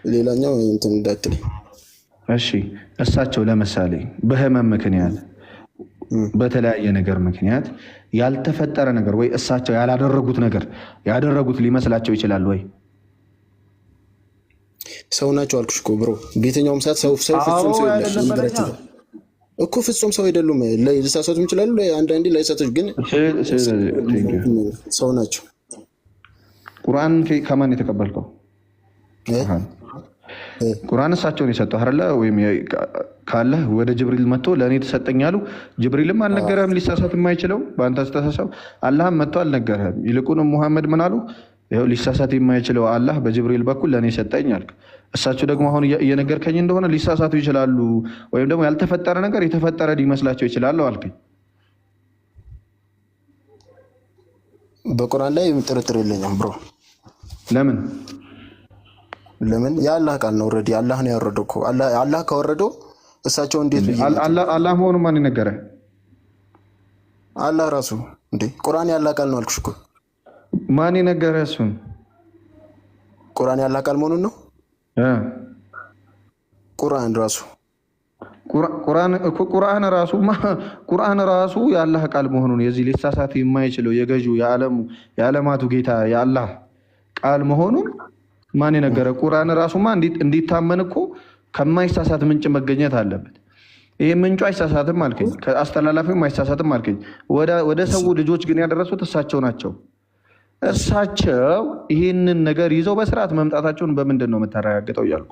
ሌላኛው እንትን እንዳትል። እሺ እሳቸው ለምሳሌ በህመም ምክንያት በተለያየ ነገር ምክንያት ያልተፈጠረ ነገር ወይ እሳቸው ያላደረጉት ነገር ያደረጉት ሊመስላቸው ይችላል ወይ? ሰው ናቸው አልኩሽ እኮ ብሮ። በየትኛውም ሰዓት ሰው ፍጹም ሰው የለም እኮ ፍጹም ሰው አይደሉም። ሊሳሳቱም ይችላሉ፣ አንዳንዴ ላይሳሳቱ፣ ግን ሰው ናቸው። ቁርአን ከማን የተቀበልከው? ቁርአን እሳቸውን የሰጠው አይደለ? ወይም ካለ ወደ ጅብሪል መጥቶ ለእኔ ተሰጠኛሉ። ጅብሪልም አልነገረህም ሊሳሳት የማይችለው በአንተ አስተሳሰብ። አላህም መጥቶ አልነገረህም። ይልቁንም ሙሐመድ ምን አሉ? ይኸው ሊሳሳት የማይችለው አላህ በጅብሪል በኩል ለእኔ ሰጠኝ አልክ። እሳቸው ደግሞ አሁን እየነገርከኝ እንደሆነ ሊሳሳቱ ይችላሉ፣ ወይም ደግሞ ያልተፈጠረ ነገር የተፈጠረ ሊመስላቸው ይችላል አልከኝ። በቁርአን ላይ ጥርጥር የለኝም ብሮ። ለምን የአላህ ቃል ነው። ኦልሬዲ አላህ ነው ያወረደው እኮ። አላህ ካወረደው እሳቸው እንዴት አላህ መሆኑ ማን ነገረ? አላህ ራሱ እንዴ። ቁርአን ያላህ ቃል ነው አልኩሽ እኮ። ማን ነገረ? እሱን ቁርአን ያላህ ቃል መሆኑን ነው። ቁርአን ራሱ ቁርአን ራሱ የአላህ ቃል መሆኑን የዚህ ሊሳሳት የማይችለው የገዢው የዓለማቱ ጌታ የአላህ ቃል መሆኑን ማን ነገረ? ቁርአን ራሱማ እንዲታመን እኮ ከማይሳሳት ምንጭ መገኘት አለበት። ይሄ ምንጩ አይሳሳትም አልከኝ፣ ከአስተላላፊም አይሳሳትም አልከኝ። ወደ ሰው ልጆች ግን ያደረሱት እሳቸው ናቸው። እሳቸው ይህንን ነገር ይዘው በስርዓት መምጣታቸውን በምንድን ነው የምታረጋግጠው እያልኩ።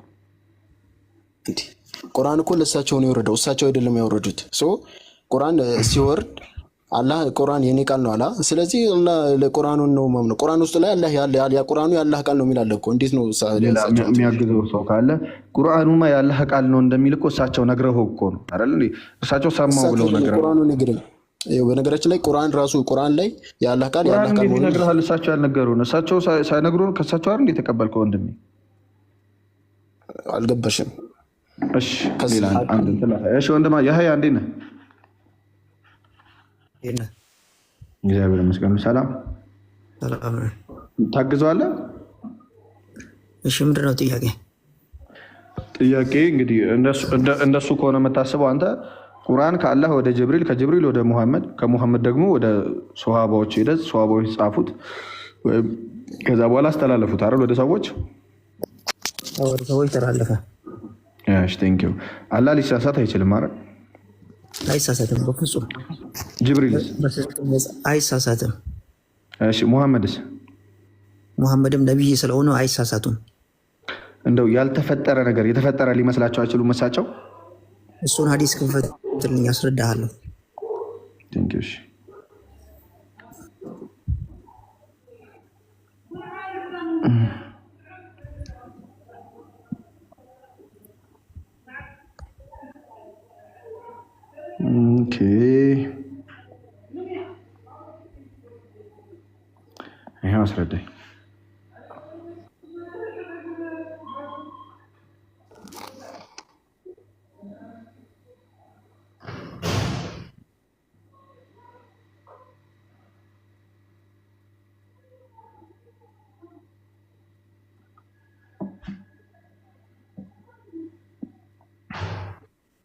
ቁርአን እኮ ለእሳቸው ነው የወረደው፣ እሳቸው አይደለም ያወረዱት። ቁርአን ሲወርድ አላህ ቁርአን የኔ ቃል ነው አላ። ስለዚህ ቁርአኑን ነው ማምነው። ቁርአን ውስጥ ላይ አላህ ያ ቁርአኑ የአላህ ቃል ነው የሚል አለ እኮ። እንዴት ነው የሚያግዘው ሰው ካለ ቁርአኑማ የአላህ ቃል ነው እንደሚል እኮ እሳቸው ነግረው እኮ ነው አይደል? እሳቸው ሰማው ብለው ነግረው ቁርአኑ ነግረኝ። በነገራችን ላይ ቁርአን ራሱ ቁርአን ላይ የአላህ ቃል የአላህ ቃል ነው ይነግርሃል። እሳቸው ያልነገሩን እሳቸው ሳይነግሩን ከእሳቸው አይደል የተቀበልከው ወንድሜ? አልገባሽም? እሺ ወንድማ የሀያ እንዴት ነህ? እግዚአብሔር ይመስገን ሰላም ታግዘዋለህ? እሺ ምንድን ነው ጥያቄ? እንግዲህ እንደሱ ከሆነ የምታስበው አንተ ቁርአን ከአላህ ወደ ጅብሪል፣ ከጅብሪል ወደ ሙሐመድ፣ ከሙሐመድ ደግሞ ወደ ሶሃባዎች ሄደ፣ ሶሃባዎች ጻፉት፣ ከዛ በኋላ አስተላለፉት አይደል? ወደ ሰዎች ተላለፈ። ቴንኪው። አላህ ሊሳሳት አይችልም አይደል? አይሳሳትም በፍጹም። ጅብሪልስ አይሳሳትም። እሺ ሙሐመድስ? ሙሐመድም ነቢይ ስለሆነ አይሳሳቱም። እንደው ያልተፈጠረ ነገር የተፈጠረ ሊመስላቸው አይችሉም እሳቸው? እሱን ሀዲስ ክፈትልኝ ያስረዳሃለሁ። ቴንኪው። ኦኬ ይሄው አስረዳኝ።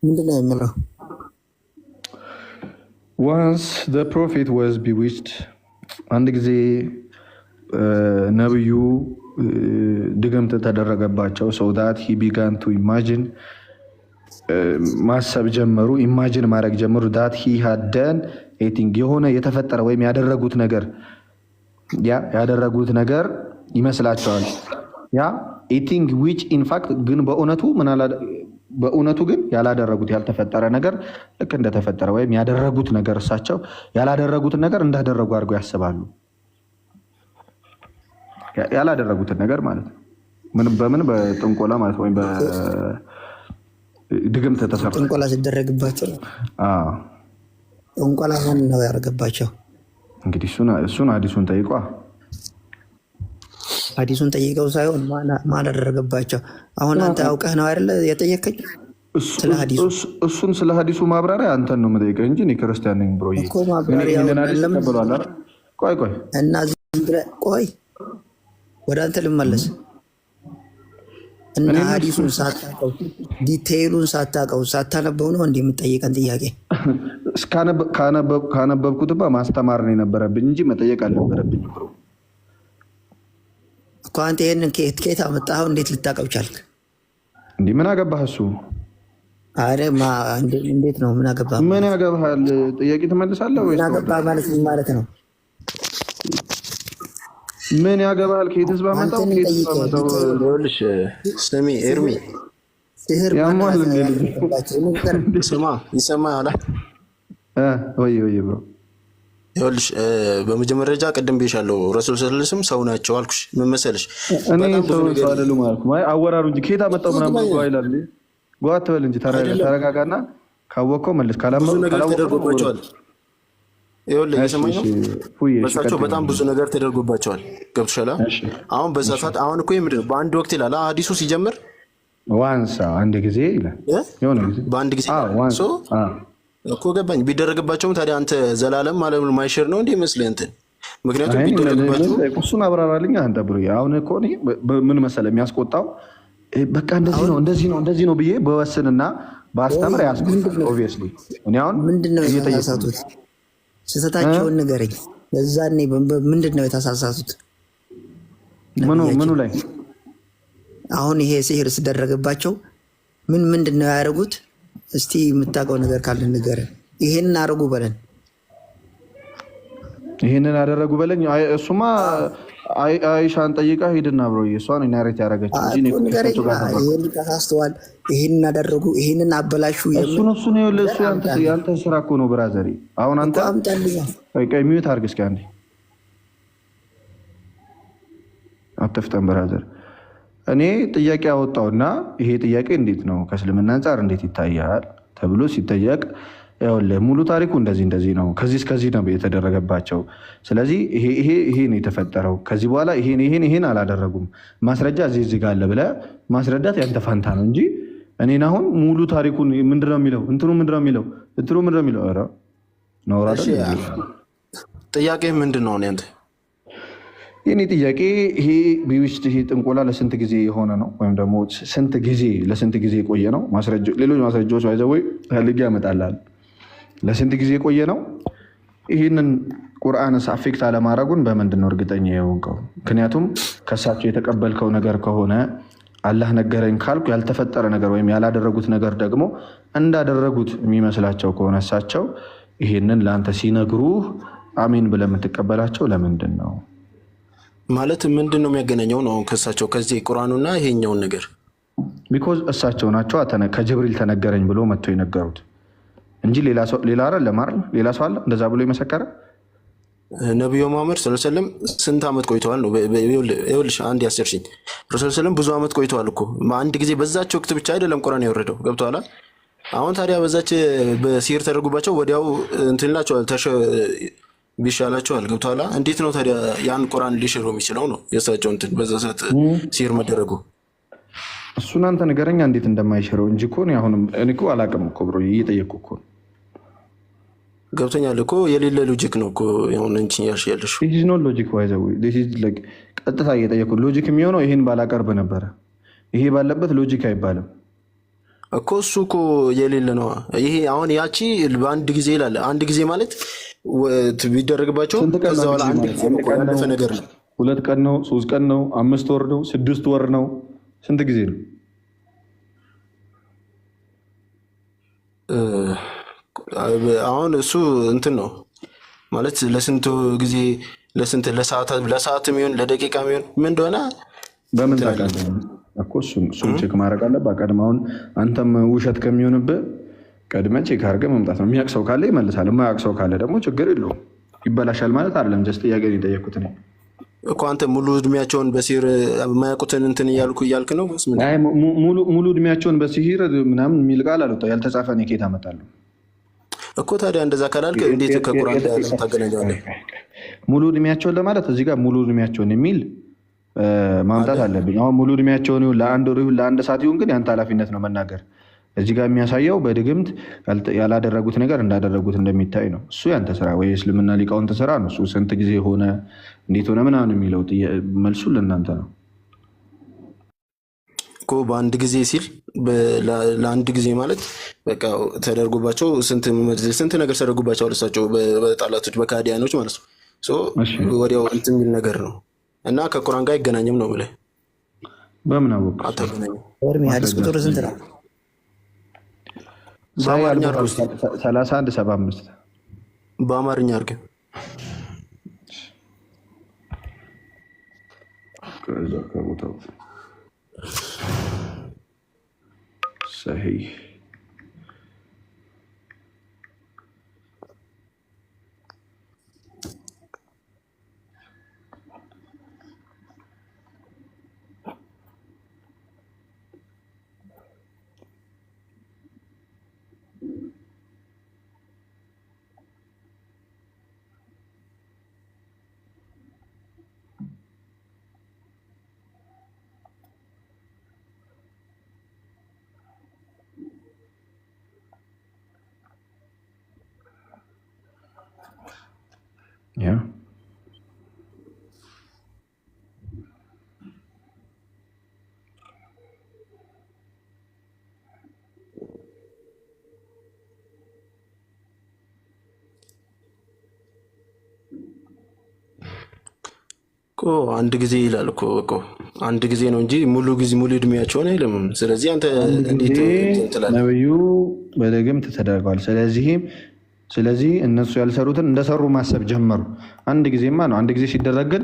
ምንድን ነው የሚለው? Once the prophet was bewitched, አንድ ጊዜ ነብዩ ድግምት ተደረገባቸው። so that he began to imagine ማሰብ ጀመሩ፣ ኢማጂን ማድረግ ጀመሩ። that he had done a thing የሆነ የተፈጠረ ወይም ያደረጉት ነገር ይመስላቸዋል። ያ a thing which in fact ግን በእውነቱ ግን ያላደረጉት ያልተፈጠረ ነገር ልክ እንደተፈጠረ ወይም ያደረጉት ነገር እሳቸው ያላደረጉትን ነገር እንዳደረጉ አድርገው ያስባሉ። ያላደረጉትን ነገር ማለት ነው። በምን በጥንቆላ ማለት ወይም በድግምት ተሰራ ጥንቆላ ሲደረግባቸው ጥንቆላ ማን ነው ያደረገባቸው? እንግዲህ እሱን ሀዲሱን ጠይቋ። ሀዲሱን ጠይቀው ሳይሆን ማን አደረገባቸው? አሁን አንተ አውቀህ ነው አይደለ የጠየቀኝ? እሱን ስለ ሀዲሱ ማብራሪያ አንተን ነው የምጠይቀህ እንጂ እኔ ክርስቲያን ነኝ ብሎ እኮ ማብራሪያ ቆይ እና ቆይ ወደ አንተ ልመለስ። እና ሐዲሱን ሳታውቀው ዲቴይሉን ሳታውቀው ሳታነበው ነው እንዴ የምጠይቀን ጥያቄ? ካነበብኩትማ ማስተማር ነው የነበረብኝ እንጂ መጠየቅ አልነበረብኝ ብሮ እኮ። አንተ ይሄንን ከየት አመጣኸው? እንዴት ልታውቀው ቻልክ? እንዴ ምን አገባህ እሱ? አረ እንዴት ነው ምን አገባህ? ምን ያገባሃል? ጥያቄ ትመልሳለህ ወይስ? ምን አገባህ ማለት ምን ማለት ነው? ምን ያገባሃል? ከየትስ ባመጣው ይኸውልሽ፣ ስሚ ኤርሚ ያሟል ስማ፣ ይሰማሃል? ወይ ብሮ ይኸውልሽ፣ በመጀመሪያ ደረጃ ቅድም ብዬሻለሁ፣ ረሱል ሰለላሁ ሰው ናቸው አልኩሽ። ምን መሰለሽ እኔ ሰው አይደሉም አልኩ። አወራሩ እንጂ ከየት አመጣው ምናምን ጓ ይላል። ጓ አትበል እንጂ ተረጋጋና፣ ካወቀው መልስ፣ ካላወቀው ተደርጎባቸዋል። ይኸውልህ እየሰማኝ ነው። በሳቸው በጣም ብዙ ነገር ተደርጎባቸዋል። ገብቶሻል? አሁን በዛ ሰዓት አሁን እኮ ምንድን ነው በአንድ ወቅት ይላል ሐዲሱ ሲጀምር ዋንሳ አንድ ጊዜ ይላል። በአንድ ጊዜ እኮ ገባኝ። ቢደረግባቸውም ታዲያ አንተ ዘላለም ማለት ማይሽር ነው እንዴ መስለህ እንትን? ምክንያቱም ቢደረግባቸው እሱን አብራራልኝ አንተ ብሎ። አሁን እኮ ምን መሰለህ የሚያስቆጣው በቃ እንደዚህ ነው ብዬ በወስንና በአስተምር ያስቆጣል። ኦብቪየስሊ እኔ አሁን ምንድነው የተሳሳቱት? ስህተታቸውን ንገረኝ። በዛኔ ምንድን ነው የተሳሳቱት? ምኑ ላይ? አሁን ይሄ ሲህር ሲደረግባቸው ምንድን ነው ያደረጉት? እስቲ የምታውቀው ነገር ካለ ንገረን። ይሄንን አደረጉ በለን። ይሄንን አደረጉ በለኝ። እሱማ አይሻን ጠይቃ ሂድና ብሮ እሷን ናሬት ያደረገች እንጂ ይሄን ተሳስተዋል፣ ይሄንን አደረጉ፣ ይሄንን አበላሹ። እሱን እሱ ያንተ ስራ እኮ ነው ብራዘሪ። አሁን አንተ ቀይ ሚዩት አድርግ እስኪ አንዴ። አትፍጠን ብራዘር። እኔ ጥያቄ አወጣውና ይሄ ጥያቄ እንዴት ነው ከእስልምና አንጻር እንዴት ይታያል ተብሎ ሲጠየቅ ያውልህ ሙሉ ታሪኩ እንደዚህ ነው፣ ከዚህ እስከዚህ ነው የተደረገባቸው። ስለዚህ ይሄ ነው የተፈጠረው። ከዚህ በኋላ ይሄን አላደረጉም፣ ማስረጃ እዚህ ጋር አለ ብለህ ማስረዳት ያንተ ፋንታ ነው እንጂ እኔን አሁን ሙሉ ታሪኩን ምንድነው የሚለው እንትኑ ምንድነው የሚለው ኧረ ነውራ። ጥያቄ ምንድን ነው አንተ? የኔ ጥያቄ ይሄ ቢውስጥ ይሄ ጥንቆላ ለስንት ጊዜ የሆነ ነው ወይም ደግሞ ለስንት ጊዜ የቆየ ነው? ሌሎች ማስረጃዎች ባይዘወይ ፈልጌ ያመጣልሃል። ለስንት ጊዜ የቆየ ነው? ይህንን ቁርአንስ አፌክት አለማድረጉን በምንድን ነው እርግጠኛ የሆንከው? ምክንያቱም ከእሳቸው የተቀበልከው ነገር ከሆነ አላህ ነገረኝ ካልኩ ያልተፈጠረ ነገር ወይም ያላደረጉት ነገር ደግሞ እንዳደረጉት የሚመስላቸው ከሆነ እሳቸው ይህንን ለአንተ ሲነግሩህ አሜን ብለህ የምትቀበላቸው ለምንድን ነው? ማለት ምንድን ነው የሚያገናኘው ነው ከእሳቸው ከዚህ ቁርአኑና ይሄኛውን ነገር? ቢኮዝ እሳቸው ናቸው ከጅብሪል ተነገረኝ ብሎ መጥቶ የነገሩት እንጂ ሌላ አይደለም አይደል? ሌላ ሰው አለ እንደዛ ብሎ የመሰከረ? ነቢዩ መሐመድ ሰለላሁ ዐለይሂ ወሰለም ስንት ዓመት ቆይተዋል ነው? ይኸውልሽ አንድ ያሰርሽኝ ረሱል ሰለም ብዙ ዓመት ቆይተዋል እኮ። አንድ ጊዜ በዛች ወቅት ብቻ አይደለም ቁርአን የወረደው። ገብቶሃል? አሁን ታዲያ በዛች በሲር ተደርጉባቸው ወዲያው እንትን ይላቸዋል ቢሻላቸዋል። ገብቶሃል? እንዴት ነው ታዲያ ያን ቁርአን ሊሽሩ የሚችለው ነው የእሳቸው እንትን በዛ ሰዓት ሲር መደረጉ? እሱን አንተ ንገረኛ እንዴት እንደማይሽረው እንጂ እኮ አሁንም እኔ እኮ አላውቅም እኮ ብሮ እየጠየቅኩ እኮ ነው። ገብቶኛል እኮ የሌለ ሎጂክ ነው እኮ የሆነ እንጂ ያልሽ ነው ሎጂክ ዋይዘው ቀጥታ እየጠየቅኩ ሎጂክ የሚሆነው ይህን ባላቀርብ ነበረ። ይሄ ባለበት ሎጂክ አይባልም እኮ እሱ እኮ የሌለ ነው። ይሄ አሁን ያቺ በአንድ ጊዜ ይላል። አንድ ጊዜ ማለት ቢደረግባቸው ከዛ በኋላ አንድ ጊዜ ያለፈ ነገር ነው። 2 ቀን ነው፣ 3 ቀን ነው፣ 5 ወር ነው፣ 6 ወር ነው? ስንት ጊዜ ነው? አሁን እሱ እንትን ነው ማለት ለስንት ጊዜ ለሰዓት የሚሆን ለደቂቃ የሚሆን ምን እንደሆነ በምን ታውቃለህ እኮ? እሱን ቼክ ማድረግ አለብህ ቀድመህ። አሁን አንተም ውሸት ከሚሆንብህ ቀድመህ ቼክ አድርገህ መምጣት ነው። የሚያውቅ ሰው ካለ ይመልሳል፣ የማያውቅ ሰው ካለ ደግሞ ችግር የለውም። ይበላሻል ማለት አይደለም። ጀስት ጥያቄ ነው የጠየኩት እኔ እኮ። አንተ ሙሉ እድሜያቸውን በሲህር የማያውቁትን እንትን እያልክ ነው? ሙሉ እድሜያቸውን በሲህር ምናምን የሚል ቃል አልወጣም። ያልተጻፈ እኔ ከየት አመጣለሁ እኮ? ታዲያ እንደዛ ካላልክ እንዴት ከቁርአን ጋር ታገናኛለህ? ሙሉ እድሜያቸውን ለማለት እዚህ ጋር ሙሉ እድሜያቸውን የሚል ማምጣት አለብኝ። አሁን ሙሉ እድሜያቸውን ይሁን ለአንድ ወር ይሁን ለአንድ ሰዓት ይሁን ግን ያንተ ኃላፊነት ነው መናገር። እዚህ ጋር የሚያሳየው በድግምት ያላደረጉት ነገር እንዳደረጉት እንደሚታይ ነው። እሱ ያንተ ስራ ወይ እስልምና ሊቃውንት ስራ ነው። እሱ ስንት ጊዜ ሆነ እንዴት ሆነ ምናምን የሚለው መልሱ ለእናንተ ነው እኮ። በአንድ ጊዜ ሲል ለአንድ ጊዜ ማለት በቃ ተደርጎባቸው ስንት ነገር ተደርጎባቸው እሳቸው በጠላቶች በካዲያኖች ማለት ነው። ወዲያው እንትን የሚል ነገር ነው እና ከቁርአን ጋር አይገናኝም ነው ብለህ በምን አወቅ? ሐዲስ ቁጥር ስንት ነው? 3175 በአማርኛ አድርገህ ከዛ ከቦታው ሰሂህ ያ አንድ ጊዜ ይላል እኮ አንድ ጊዜ ነው እንጂ ሙሉ እድሜያቸውን አይልም። ስለዚህ አንተ እንዴት ትላለህ? ነብዩ በደግምት ተደርገዋል። ስለዚህ እነሱ ያልሰሩትን እንደሰሩ ማሰብ ጀመሩ። አንድ ጊዜማ ነው። አንድ ጊዜ ሲደረግ ግን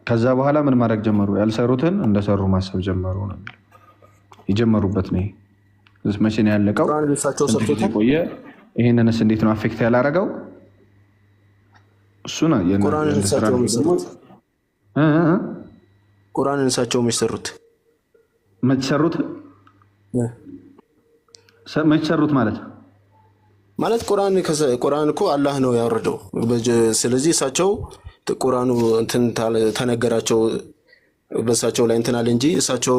ከዛ በኋላ ምን ማድረግ ጀመሩ? ያልሰሩትን እንደሰሩ ማሰብ ጀመሩ ነው የጀመሩበት ነው። መቼ ነው ያለቀው? ቆየ። ይህንንስ እንዴት ነው አፌክት ያላረገው? እሱ ነው ቁርአንን እሳቸው የሚሰሩት መች ሰሩት ማለት ቁርአን እኮ አላህ ነው ያወረደው። ስለዚህ እሳቸው ቁርአኑ እንትን ተነገራቸው በእሳቸው ላይ እንትን አለ እንጂ እሳቸው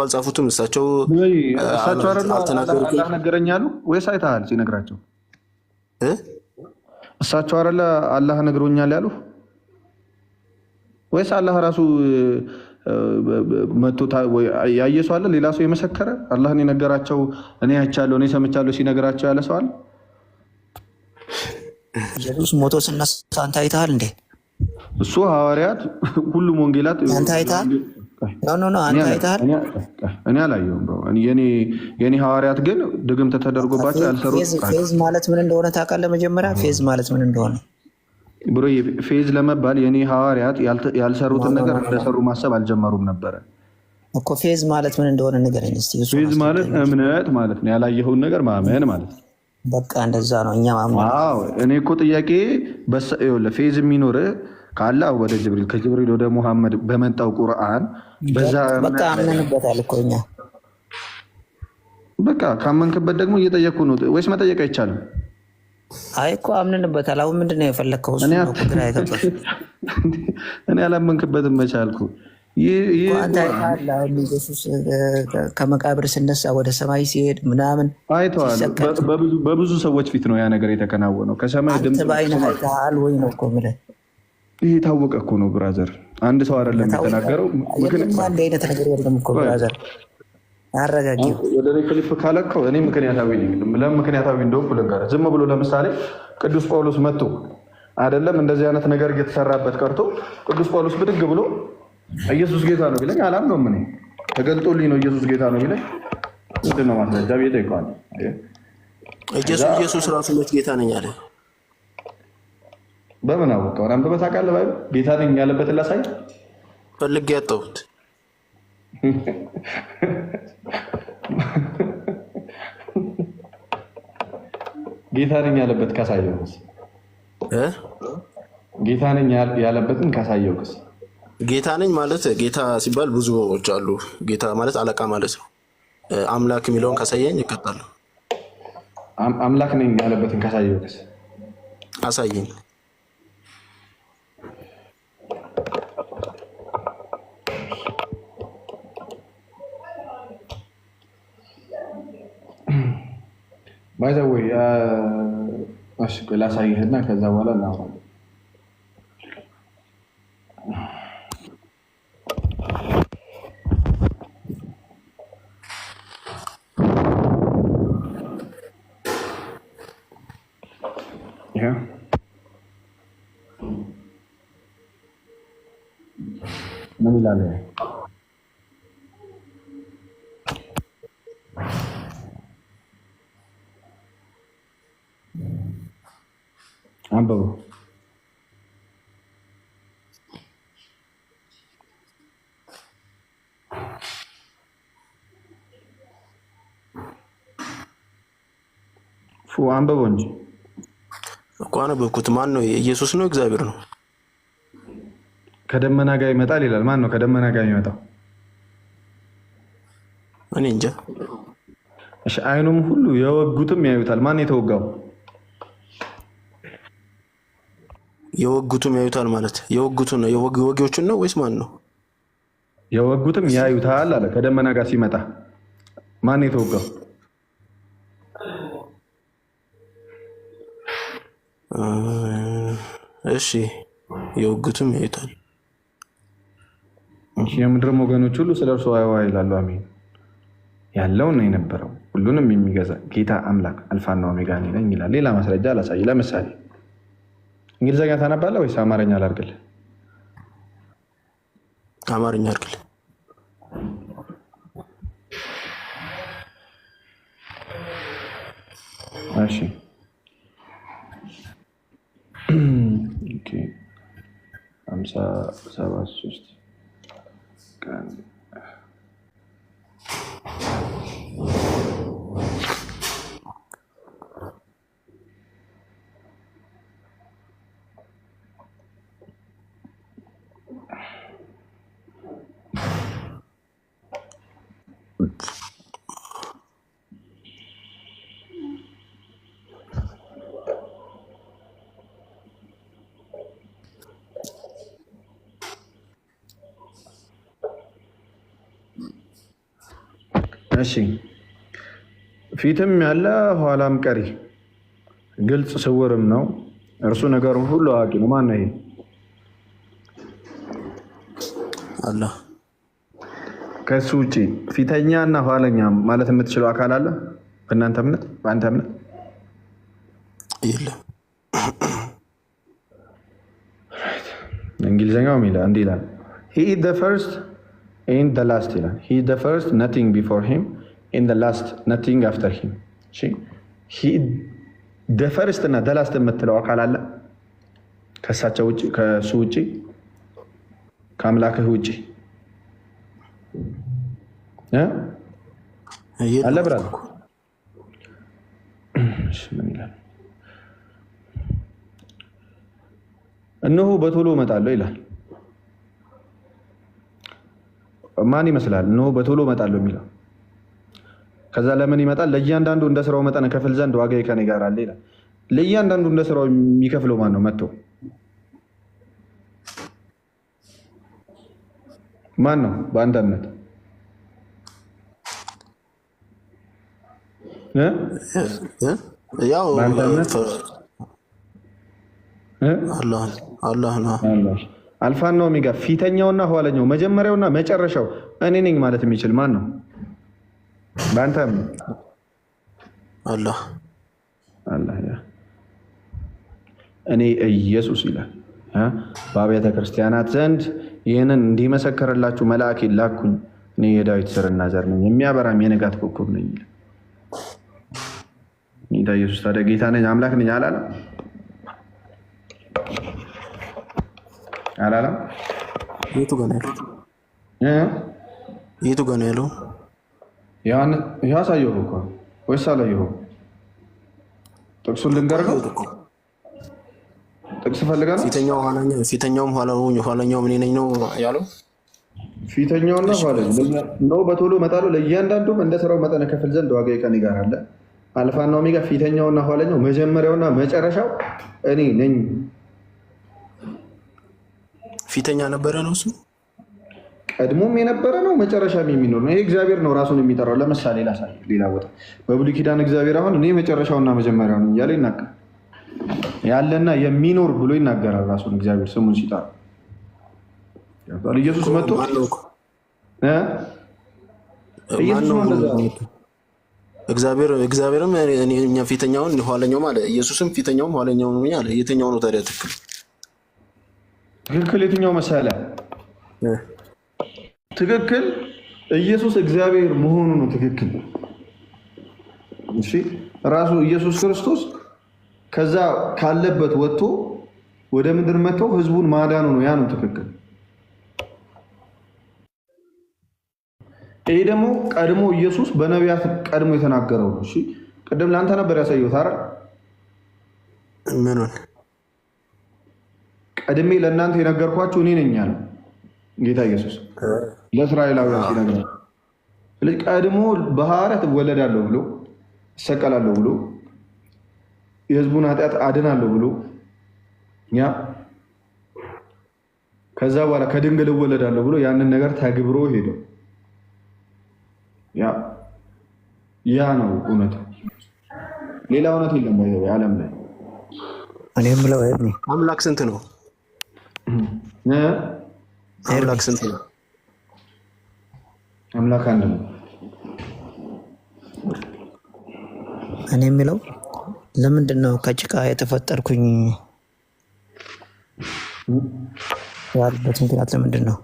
አልጻፉትም። እሳቸው አላህ ነገረኛሉ ወይስ አይተሃል ሲነግራቸው? እሳቸው አይደለ አላህ ነግሮኛል ያሉ ወይስ አላህ ራሱ መጥቶ ያየ ሰው አለ? ሌላ ሰው የመሰከረ አላህን የነገራቸው እኔ አይቻለሁ እኔ ሰምቻለሁ ሲነገራቸው ያለ ሰው አለ? ኢየሱስ ሞቶ ሲነሳ አንተ አይተሃል እንዴ? እሱ ሐዋርያት ሁሉም ወንጌላት አንተ አይተሃል? ኖ አንተ አይተሃል? እኔ አላየሁም ብሮ። የኔ ሐዋርያት ግን ድግምት ተደርጎባቸው ያልሰሩት። ፌዝ ማለት ምን እንደሆነ ታውቃለህ? መጀመሪያ ፌዝ ማለት ምን እንደሆነ ብሮ። ፌዝ ለመባል የኔ ሐዋርያት ያልሰሩትን ነገር እንደሰሩ ማሰብ አልጀመሩም ነበረ እኮ። ፌዝ ማለት ምን እንደሆነ ንገረኝ እስቲ። ፌዝ ማለት እምነት ማለት ነው፣ ያላየኸውን ነገር ማመን ማለት ነው። በቃ እንደዛ ነው እኛ ማመን። አዎ እኔ እኮ ጥያቄ ፌዝ የሚኖር ካለ ወደ ጅብሪል፣ ከጅብሪል ወደ ሙሐመድ በመጣው ቁርአን በዛ በቃ አምነንበታል እኮ እኛ። በቃ ካመንክበት ደግሞ እየጠየኩ ነው ወይስ መጠየቅ አይቻልም? አይ እኮ አምነንበታል። አሁን ምንድነው የፈለከው? እሱ ነው ቁጥር አይተባል። እኔ አላመንክበትም መቻልኩ። አንተ አይተሃል? አሁን ኢየሱስ ከመቃብር ሲነሳ ወደ ሰማይ ሲሄድ ምናምን አይተዋል። በብዙ ሰዎች ፊት ነው ያ ነገር የተከናወነው። ከሰማይ ድምፅ በዓይንህ አይተሃል ወይ ነው እኮ የምልህ። ይሄ የታወቀ እኮ ነው ብራዘር። አንድ ሰው አይደለም የተናገረው። አንድ አይነት ነገር የለም እኮ ብራዘር። አረጋጊው ወደ እኔ ክሊፕ ካለከው እኔ ምክንያታዊ ነኝ። ለምን ምክንያታዊ እንደሆንኩ ልንገርህ። ዝም ብሎ ለምሳሌ ቅዱስ ጳውሎስ መጥቶ አይደለም እንደዚህ አይነት ነገር እየተሰራበት ቀርቶ ቅዱስ ጳውሎስ ብድግ ብሎ ኢየሱስ ጌታ ነው ቢለኝ አላምነውም። እኔ ተገልጦልኝ ነው ኢየሱስ ጌታ ነው ቢለኝ ምንድን ነው ማስረጃ ብዬ እጠይቀዋለሁ። ኢየሱስ ራሱ መች ጌታ ነኝ አለ? በምን አወቀው? አንብበህ ታውቃለህ? ባይብል ጌታ ነኝ ያለበትን ላሳይ ፈልጌ ያጣሁት ጌታ ነኝ ያለበት ካሳየው ክስ ጌታ ነኝ ያለበትን ካሳየው ክስ ጌታ ነኝ ማለት ጌታ ሲባል ብዙዎች አሉ። ጌታ ማለት አለቃ ማለት ነው። አምላክ የሚለውን ካሳየኝ ይቀጣሉ። አምላክ ነኝ ያለበትን ካሳየው ክስ አሳየኝ። ባይ ዘ ወይ እሺ ላሳይህና ከዛ በኋላ እናወራለን። ምን ይላል? አንብበው። አንብበው እንጂ እኮ አነበብኩት። ማን ነው? ኢየሱስ ነው? እግዚአብሔር ነው? ከደመና ጋር ይመጣል ይላል። ማን ነው ከደመና ጋር የሚመጣው? እኔ እንጃ። እሺ፣ አይኑም ሁሉ የወጉትም ያዩታል። ማን የተወጋው? የወጉትም ያዩታል ማለት የወጉቱን የወጊዎቹን ነው ወይስ ማን ነው? የወጉትም ያዩታል አለ። ከደመና ጋር ሲመጣ ማን የተወጋው? እሺ፣ የወጉትም ያዩታል። እሺ፣ የምድርም ወገኖች ሁሉ ስለ እርሱ ዋይ ዋይ ይላሉ። አሜን። ያለውን ነው የነበረው ሁሉንም የሚገዛ ጌታ አምላክ አልፋና ኦሜጋ ነኝ ይላል። ሌላ ማስረጃ አላሳይ። ለምሳሌ እንግሊዝኛ ታነባለህ ወይስ አማርኛ ላድርግልህ? አማርኛ አድርግልህ። እሺ ኦኬ 57 ቀን እሺ ፊትም ያለ ኋላም ቀሪ ግልጽ ስውርም ነው እርሱ ነገሩን ሁሉ አዋቂ ነው። ማን ነው ይሄ? አላህ። ከሱ ውጪ ፊተኛና ኋለኛ ማለት የምትችለው አካል አለ? በእናንተ እምነት፣ በአንተ እምነት የለም። እንግሊዝኛው እንዲህ ይላል he is the first and the last ይላል። he is the first, nothing before him, and the last, nothing after him። እሺ he the first እና the last የምትለው አካል አለ? ከሳቸው ውጪ፣ ከሱ ውጪ፣ ከአምላክህ ውጪ አለ ብራል? ምን ይላል? እነሆ በቶሎ እመጣለሁ ይላል። ማን ይመስላል? እነሆ በቶሎ እመጣለሁ የሚለው። ከዛ ለምን ይመጣል? ለእያንዳንዱ እንደ ስራው መጠን እከፍል ዘንድ ዋጋዬ ከእኔ ጋር አለ ይላል። ለእያንዳንዱ እንደ ስራው የሚከፍለው ማን ነው? መጥቶ ማን ነው? በአንተ እምነት ያው አላህ ነው። አልፋና ኦሜጋ ፊተኛውና ኋለኛው መጀመሪያውና መጨረሻው እኔ ነኝ ማለት የሚችል ማን ነው? በአንተ አላህ። እኔ ኢየሱስ ይላል በአብያተ ክርስቲያናት ዘንድ ይህንን እንዲመሰከርላችሁ መልአኬን ላኩኝ። እኔ የዳዊት ስርና ዘር ነኝ፣ የሚያበራም የንጋት ኮከብ ነኝ ይላል። ጌታ ኢየሱስ ታዲያ ጌታ ነኝ አምላክ ነኝ አላለም? አላለም? የቱ ጋር ነው ያለው? የቱ ጋር ነው ያለው? ይህ አሳየሁ እኮ ወይስ አላየሁ? ጥቅሱን ልንገርህ። ጥቅስ ፈልገህ ነው? ፊተኛውም ኋለኛውም እኔ ነኝ ነው ያለው። ፊተኛውና ኋለኛው ነው። በቶሎ እመጣለሁ፣ ለእያንዳንዱም እንደ ስራው መጠን እከፍል ዘንድ ዋጋዬ ከእኔ ጋር አለ። አልፋና ኦሜጋ ፊተኛውና ኋለኛው መጀመሪያውና መጨረሻው እኔ ነኝ። ፊተኛ ነበረ ነው እሱ፣ ቀድሞም የነበረ ነው፣ መጨረሻም የሚኖር ነው። ይሄ እግዚአብሔር ነው ራሱን የሚጠራው። ለምሳሌ ላሳይ። ሌላ ቦታ በብሉይ ኪዳን እግዚአብሔር አሁን እኔ መጨረሻውና መጀመሪያው ነኝ እያለ ይናገራል። ያለና የሚኖር ብሎ ይናገራል ራሱን እግዚአብሔር ስሙን ሲጠራ። ኢየሱስ መጥቶ እግዚአብሔርም እኛ ፊተኛውን ኋለኛውም አለ። ኢየሱስም ፊተኛውም ኋለኛውም አለ። የትኛው ነው ታዲያ ትክክል? ትክክል የትኛው መሰለህ? ትክክል ኢየሱስ እግዚአብሔር መሆኑ ነው ትክክል። እሺ ራሱ ኢየሱስ ክርስቶስ ከዛ ካለበት ወጥቶ ወደ ምድር መጥቶ ህዝቡን ማዳኑ ነው። ያ ነው ትክክል። ይሄ ደግሞ ቀድሞ ኢየሱስ በነቢያት ቀድሞ የተናገረው ነው። እሺ ቅድም ለአንተ ነበር ያሳየሁት አይደል? ምኑን? ቀድሜ ለእናንተ የነገርኳችሁ እኔ ነኝ ያለው ጌታ ኢየሱስ ለእስራኤላውያን ሲነግር። ስለዚህ ቀድሞ በሐዋርያት እወለዳለሁ ብሎ እሰቀላለሁ ብሎ የህዝቡን ኃጢአት አድናለሁ ብሎ ያ ከዛ በኋላ ከድንግል እወለዳለሁ ብሎ ያንን ነገር ተግብሮ ሄደው ያ ነው እውነት። ሌላ እውነት የለም ዓለም ላይ። እኔ የምለው አምላክ ስንት ነው? አምላክ ስንት ነው? አምላክ አንድ ነው። እኔ የምለው ለምንድን ነው ከጭቃ የተፈጠርኩኝ ያልበት ምክንያት ለምንድን ነው?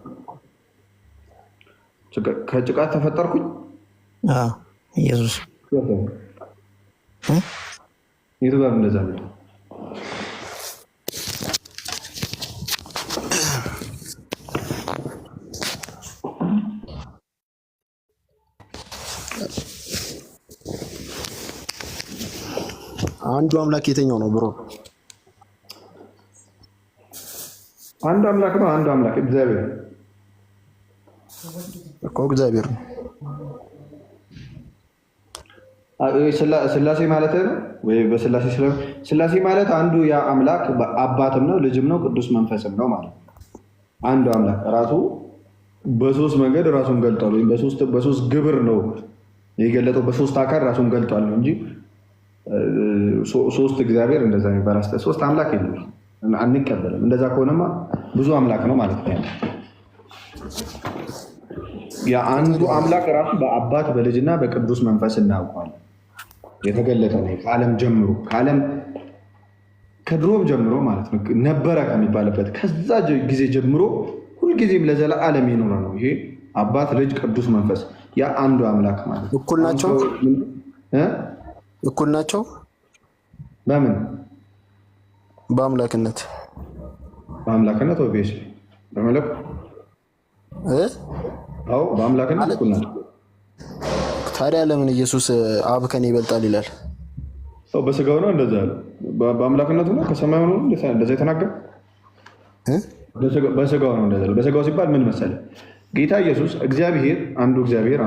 ከጭቃ ተፈጠርኩኝ? ኢየሱስ የቱ ጋር እንደዛ ነው? አንዱ አምላክ የትኛው ነው ብሮ? አንዱ አምላክ ነው። አንዱ አምላክ እግዚአብሔር እኮ እግዚአብሔር ነው። ስላሴ ማለት ነው ወይ? በስላሴ ስላሴ ማለት አንዱ ያ አምላክ አባትም ነው ልጅም ነው ቅዱስ መንፈስም ነው ማለት ነው። አንዱ አምላክ ራሱ በሶስት መንገድ ራሱን ገልጧል፣ ወይም በሶስት ግብር ነው የገለጠው። በሶስት አካል ራሱን ገልጧል ነው እንጂ ሶስት እግዚአብሔር እንደዛ የሚባል ሶስት አምላክ የለም፣ አንቀበልም። እንደዛ ከሆነማ ብዙ አምላክ ነው ማለት ነው። የአንዱ አምላክ ራሱ በአባት በልጅና በቅዱስ መንፈስ እናውቀዋለን። የተገለጠ ነው ከዓለም ጀምሮ ከድሮም ጀምሮ ማለት ነው ነበረ ከሚባልበት ከዛ ጊዜ ጀምሮ ሁልጊዜም ለዘላለም የኖረ ነው። ይሄ አባት ልጅ ቅዱስ መንፈስ ያ አንዱ አምላክ ማለት ነው። እኩል ናቸው። እኩል ናቸው በምን? በአምላክነት ኦብቪየስሊ በመለኮ አዎ በአምላክነት እኩል ናቸው። ታዲያ ለምን ኢየሱስ አብ ከኔ ይበልጣል ይላል? በስጋው ነው እንደዛ ያለው። በአምላክነቱ ነው ከሰማይ ሆኖ እንደዛ የተናገረ በስጋው ነው እንደዛ። በስጋው ሲባል ምን መሰለህ? ጌታ ኢየሱስ እግዚአብሔር አንዱ እግዚአብሔር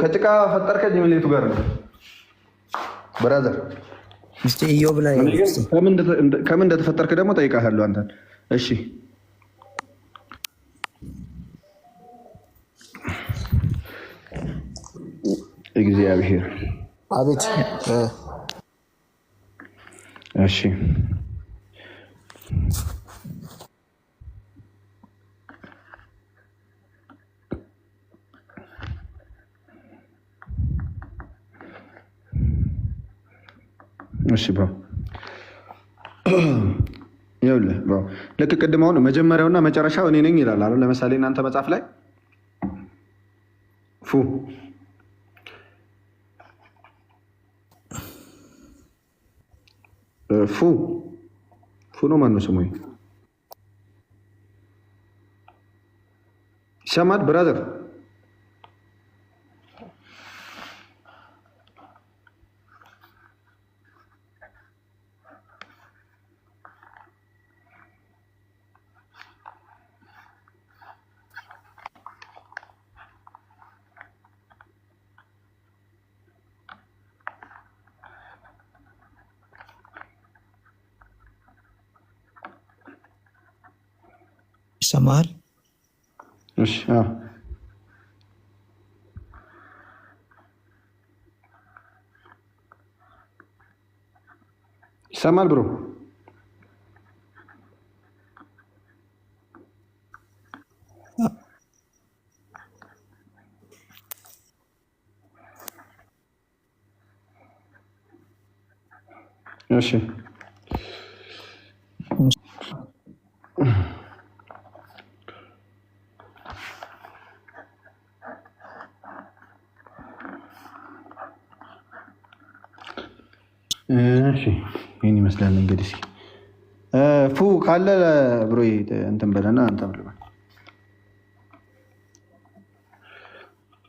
ከጭቃ ፈጠርከኝ የሚሌቱ ጋር ነው ብራዘር። ኢዮብ ላይ ከምን እንደተፈጠርክ ደግሞ ጠይቃለሁ አንተን። እሺ እግዚአብሔር አቤት። እሺ እሺ ብሮ ይኸውልህ ብሮ ልክ ቅድም አሁን መጀመሪያውና መጨረሻው እኔ ነኝ ይላል አይደል? ለምሳሌ እናንተ መጽሐፍ ላይ ፉ ነው ማነው ስሙ? ይሰማል ብራዘር? ይሰማል? እሺ ይሰማል ብሮ? እሺ ይህን ይመስላል እንግዲህ። ፉ ካለ ብሮ እንትን በለና አንተም ልበል።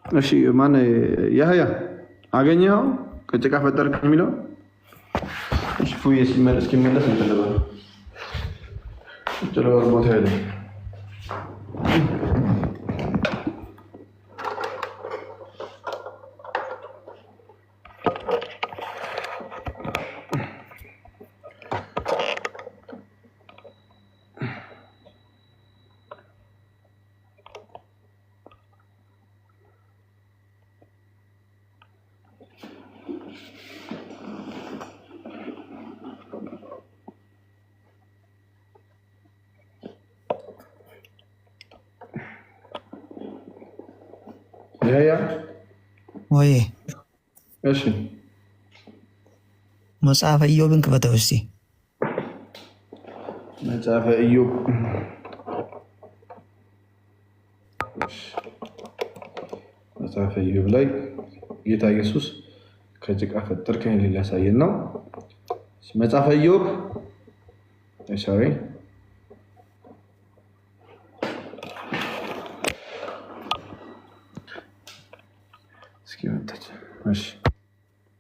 እሺ ማን ያህያ አገኘኸው? ከጭቃ ፈጠርክ የሚለው ፉ እስኪመለስ እንትን ልበል ቦታ ያለ ወይ እሺ መጽሐፈ ኢዮብን ክፈተው እስቲ። መጽሐፈ ኢዮብ መጽሐፈ ኢዮብ ላይ ጌታ ኢየሱስ ከጭቃ ፈጠርከኝ ሊል ያሳየን ነው። መጽሐፈ ኢዮብ ሶሪ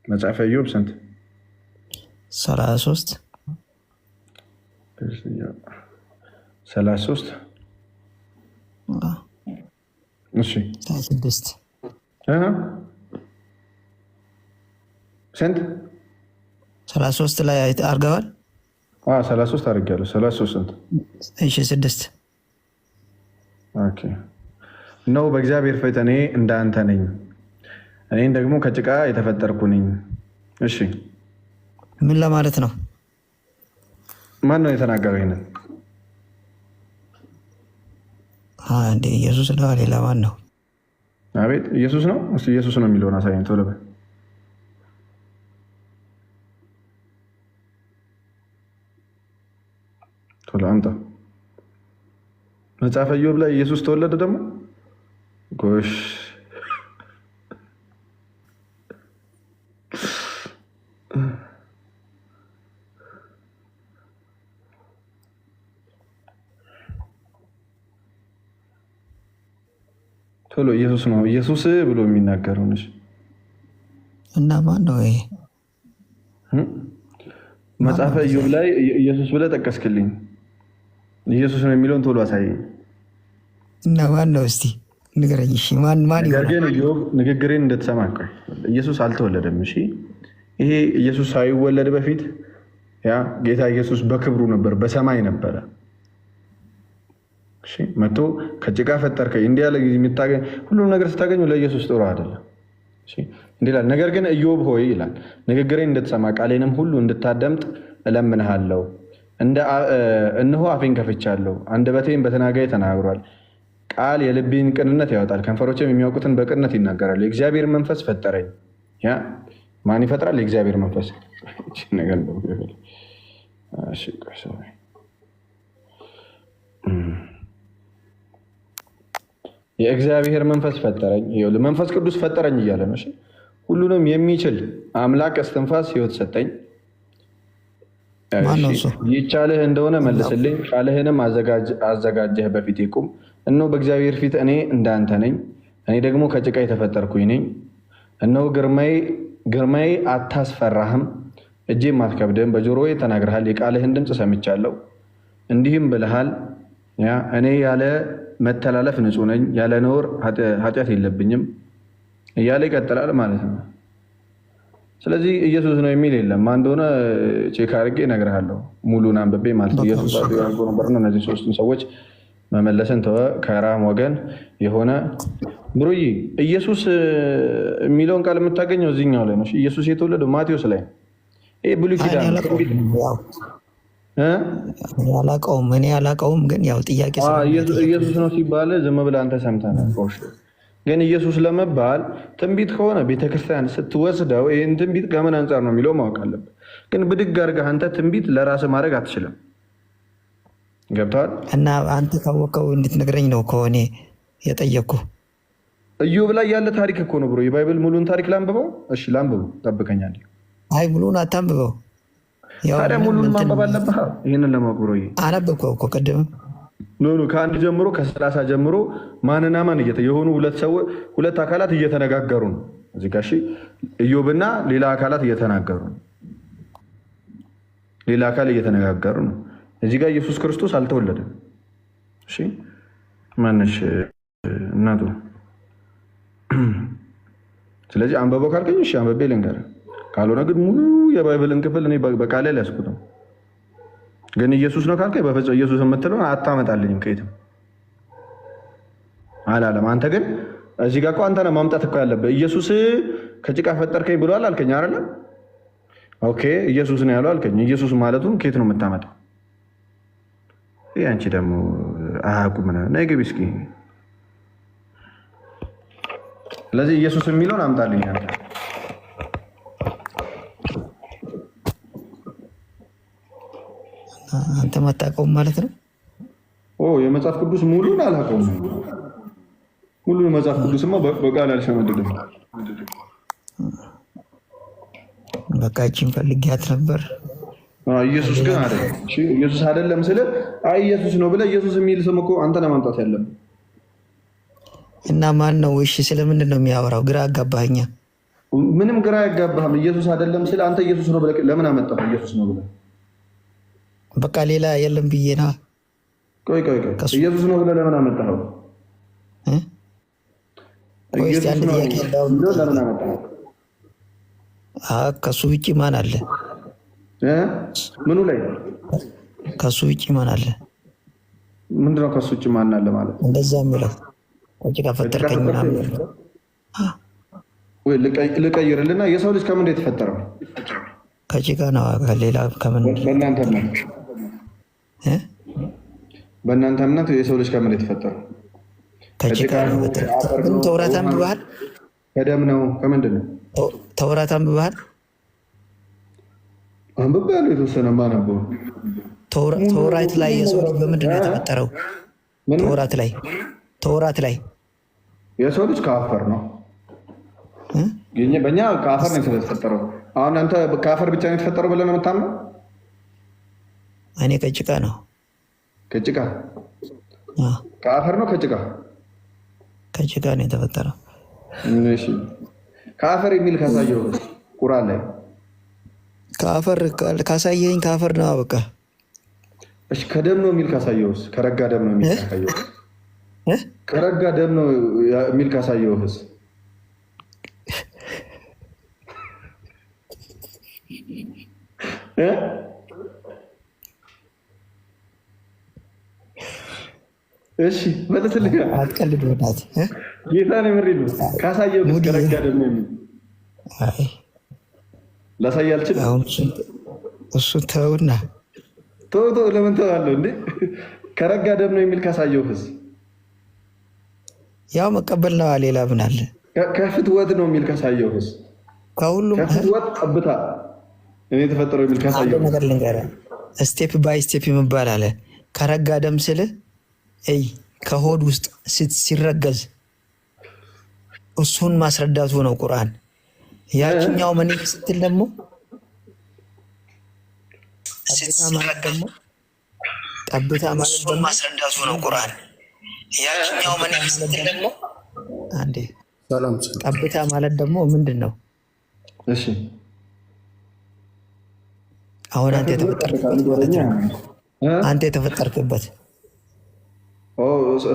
መጽሐፈ ኢዮብ ስንት? 33 33 እሺ 26 ስንት? 33 ላይ አድርገዋል። 33 አድርጌያለሁ። 33 ስንት? እሺ 6 ኦኬ ነው። በእግዚአብሔር ፊት እኔ እንዳንተ ነኝ፣ እኔን ደግሞ ከጭቃ የተፈጠርኩ ነኝ። እሺ ምን ለማለት ነው? ማን ነው የተናገረው ይሄንን? እንዴ ኢየሱስ ነው? ሌላ ማን ነው? አቤት ኢየሱስ ነው። እስኪ ኢየሱስ ነው የሚለውን አሳየን ቶሎ በል። ቶሎ አምጣ። መጽሐፈ ኢዮብ ላይ ኢየሱስ ተወለደ ደግሞ ጎሽ ቶሎ ኢየሱስ ነው ኢየሱስ ብሎ የሚናገረው ነሽ እና ማን ነው ይሄ? መጽሐፈ ኢዮብ ላይ ኢየሱስ ብለህ ጠቀስክልኝ። ኢየሱስ ነው የሚለውን ቶሎ አሳየኝ እና ማን ነው? እስቲ ንገረኝ። እሺ ማን ይሆናል? ግን ኢዮብ ንግግሬን እንድትሰማ ቆይ። ኢየሱስ አልተወለደም። እሺ ይሄ ኢየሱስ ሳይወለድ በፊት ያ ጌታ ኢየሱስ በክብሩ ነበር፣ በሰማይ ነበረ። እሺ መጥቶ ከጭቃ ፈጠርከኝ እንዲህ ያለ የምታገኝ ሁሉም ነገር ስታገኙ ለኢየሱስ ጥሩ አይደለም። እሺ እንዲህ ይላል። ነገር ግን ኢዮብ ሆይ ይላል ንግግሬን እንድትሰማ ቃሌንም ሁሉ እንድታደምጥ እለምንሃለሁ። እነሆ አፌን ከፍቻለሁ፣ አንደበቴም በተናጋይ ተናግሯል። ቃል የልቤን ቅንነት ያወጣል፣ ከንፈሮችም የሚያውቁትን በቅንነት ይናገራሉ። የእግዚአብሔር መንፈስ ፈጠረኝ። ያ ማን ይፈጥራል? የእግዚአብሔር መንፈስ ነገር ነው። እሺ የእግዚአብሔር መንፈስ ፈጠረኝ፣ መንፈስ ቅዱስ ፈጠረኝ እያለ ነው። ሁሉንም የሚችል አምላክ እስትንፋስ ሕይወት ሰጠኝ። ይቻልህ እንደሆነ መልስልኝ፣ ቃልህንም አዘጋጀህ በፊቴ ቁም። እነሆ በእግዚአብሔር ፊት እኔ እንዳንተ ነኝ፣ እኔ ደግሞ ከጭቃ የተፈጠርኩኝ ነኝ። እነሆ ግርማዬ አታስፈራህም፣ እጄም አትከብድም። በጆሮዬ ተናግረሃል፣ የቃልህን ድምፅ ሰምቻለሁ። እንዲህም ብለሃል፣ እኔ ያለ መተላለፍ ንጹሕ ነኝ፣ ያለ ነውር ኃጢአት የለብኝም እያለ ይቀጥላል ማለት ነው። ስለዚህ ኢየሱስ ነው የሚል የለም። ማን እንደሆነ ቼክ አድርጌ እነግርሃለሁ፣ ሙሉን አንብቤ ማለት ነው። ኢየሱስ ነበር ነው። እነዚህ ሶስቱን ሰዎች መመለስን ተወ። ከራም ወገን የሆነ ብሩይ ኢየሱስ የሚለውን ቃል የምታገኘው እዚህኛው ላይ ነው። ኢየሱስ የተወለደው ማቴዎስ ላይ ይሄ ብሉይ ኪዳን እኔ አላውቀውም፣ ግን ያው ጥያቄ ኢየሱስ ነው ሲባል ዝም ብለህ አንተ ሰምተናል። ግን ኢየሱስ ለመባል ትንቢት ከሆነ ቤተክርስቲያን ስትወስደው ይህን ትንቢት ከምን አንጻር ነው የሚለው ማወቅ አለብህ። ግን ብድግ አድርገህ አንተ ትንቢት ለራስህ ማድረግ አትችልም። ገብቶሃል? እና አንተ ካወቀው እንድትነግረኝ ነው ከሆነ የጠየቅኩህ። ኢዮብ ላይ ያለ ታሪክ እኮ ነው ብሮ። የባይብል ሙሉን ታሪክ ላንብበው? እሺ ላንብበው፣ ጠብቀኛል። አይ ሙሉን አታንብበው። ታዲያ ሙሉን ማንበብ አለብህ ይህንን ለማወቅ ብሮ። አነበብከው እኮ ቅድም። ኖ ከአንድ ጀምሮ ከ30 ጀምሮ ማንና ማን የሆኑ ሁለት አካላት እየተነጋገሩ ነው እዚህ ጋር። እሺ ኢዮብና ሌላ አካላት እየተናገሩ ነው። ሌላ አካል እየተነጋገሩ ነው እዚህ ጋር። ኢየሱስ ክርስቶስ አልተወለደም። እሺ ማነሽ እናቱ? ስለዚህ አንበበው ካልከኝ እሺ አንበቤ ልንገርህ። ካልሆነ ግን ሙሉ የባይብልን ክፍል እኔ በቃሌ ሊያስኩት ነው። ግን ኢየሱስ ነው ካልከኝ በፍጹም ኢየሱስ የምትለውን አታመጣልኝም ከየትም አላለም። አንተ ግን እዚህ ጋር እኮ አንተ ነህ ማምጣት እኮ ያለብህ። ኢየሱስ ከጭቃ ፈጠርከኝ ብሏል አልከኝ አይደለ? ኦኬ ኢየሱስ ነው ያለው አልከኝ። ኢየሱስ ማለቱን ከየት ነው የምታመጣው? አንቺ ደግሞ አያውቁም ነው። ነይ ግቢ እስኪ። ስለዚህ ኢየሱስ የሚለውን አምጣልኝ አንተ። አንተ ማታውቀውም ማለት ነው? የመጽሐፍ ቅዱስ ሙሉን አላውቀውም። ሙሉን መጽሐፍ ቅዱስማ በቃል አልሸመድድም። በቃ እቺን ፈልጊያት ነበር። ኢየሱስ ግን አይደለም። እሺ ኢየሱስ አይደለም ስለ ኢየሱስ ነው ብለህ ኢየሱስ የሚል ስም እኮ አንተ ነህ ማምጣት ያለብህ። እና ማን ነው? እሺ ስለምንድን ነው የሚያወራው? ግራ አጋባህኛ። ምንም ግራ አያጋባህም። ኢየሱስ አይደለም ስለ አንተ ኢየሱስ ነው ብለህ ለምን አመጣህ? ኢየሱስ ነው ብለህ በቃ ሌላ የለም ብዬ ነው። ቆይ ኢየሱስ ነው ብለህ ለምን አመጣኸው? ወይስ አንድ ጥያቄ ለምን አመጣኸው? ከሱ ውጭ ማን አለ? ምኑ ላይ? ከሱ ውጭ ማን አለ? ምንድነው ከሱ ውጭ ማን አለ ማለት? እንደዛ የሚለው ከጭቃ ፈጠርከኝ ምናምን ወይ ልቀይርልና የሰው ልጅ ከምን የተፈጠረው? ከጭቃ ነው። ከሌላ ከምን? በእናንተ እምነት የሰው ልጅ ከምን የተፈጠረው? ከጭቃ ነው። ግን ተውራት አንብበሃል? ከደም ነው? ከምንድን ነው? ተውራት አንብበሃል? አንብቤያለሁ የተወሰነ ማነበው። ተውራት ላይ የሰው ልጅ በምንድን ነው የተፈጠረው? ተውራት ላይ የሰው ልጅ ከአፈር ነው። በእኛ ከአፈር ነው የተፈጠረው። አሁን አንተ ከአፈር ብቻ ነው የተፈጠረው ብለህ ነው የምታምነው? እኔ ከጭቃ ነው። ከጭቃ ከአፈር ነው? ከጭቃ ከጭቃ ነው የተፈጠረው። እሺ ከአፈር የሚል ካሳየው ቁርአን ላይ ከአፈር ካሳየኝ ከአፈር ነው በቃ። እሺ ከደም ነው የሚል ካሳየውስ? ከረጋ ደም ነው የሚል ካሳየውስ? ከረጋ ደም ነው የሚል ካሳየውስ? እሺ በለስልህ። አትቀልድ ወዳት ጌታ ነው ምሪሉ ካሳየውስ? ከረጋ ደም ነው የሚል ላሳይ አልችልም። አሁን እሱ ተውና ተው ለምን ተዋለሁ እንዴ? ከረጋ ደም ነው የሚል ካሳየውስ? ያው መቀበል ነው። ሌላ ምን አለ? ከፍትወት ነው የሚል ካሳየውስ? ከሁሉም ከፍትወት ጠብታ እኔ ተፈጠረው የሚል ካሳየው ነገር ልንገርህ። ስቴፕ ባይ ስቴፕ ይባል አለ። ከረጋ ደም ስል ከሆድ ውስጥ ሲረገዝ እሱን ማስረዳቱ ነው ቁርአን። ያችኛው ምን ስትል ደግሞ ጠብታ ማለት ደግሞ ማስረዳቱ ነው ቁርአን። ያችኛው ምን ስትል ደግሞ አንዴ ጠብታ ማለት ደግሞ ምንድን ነው? እሺ አሁን አንተ የተፈጠርክበት ማለት ነው። አንተ የተፈጠርክበት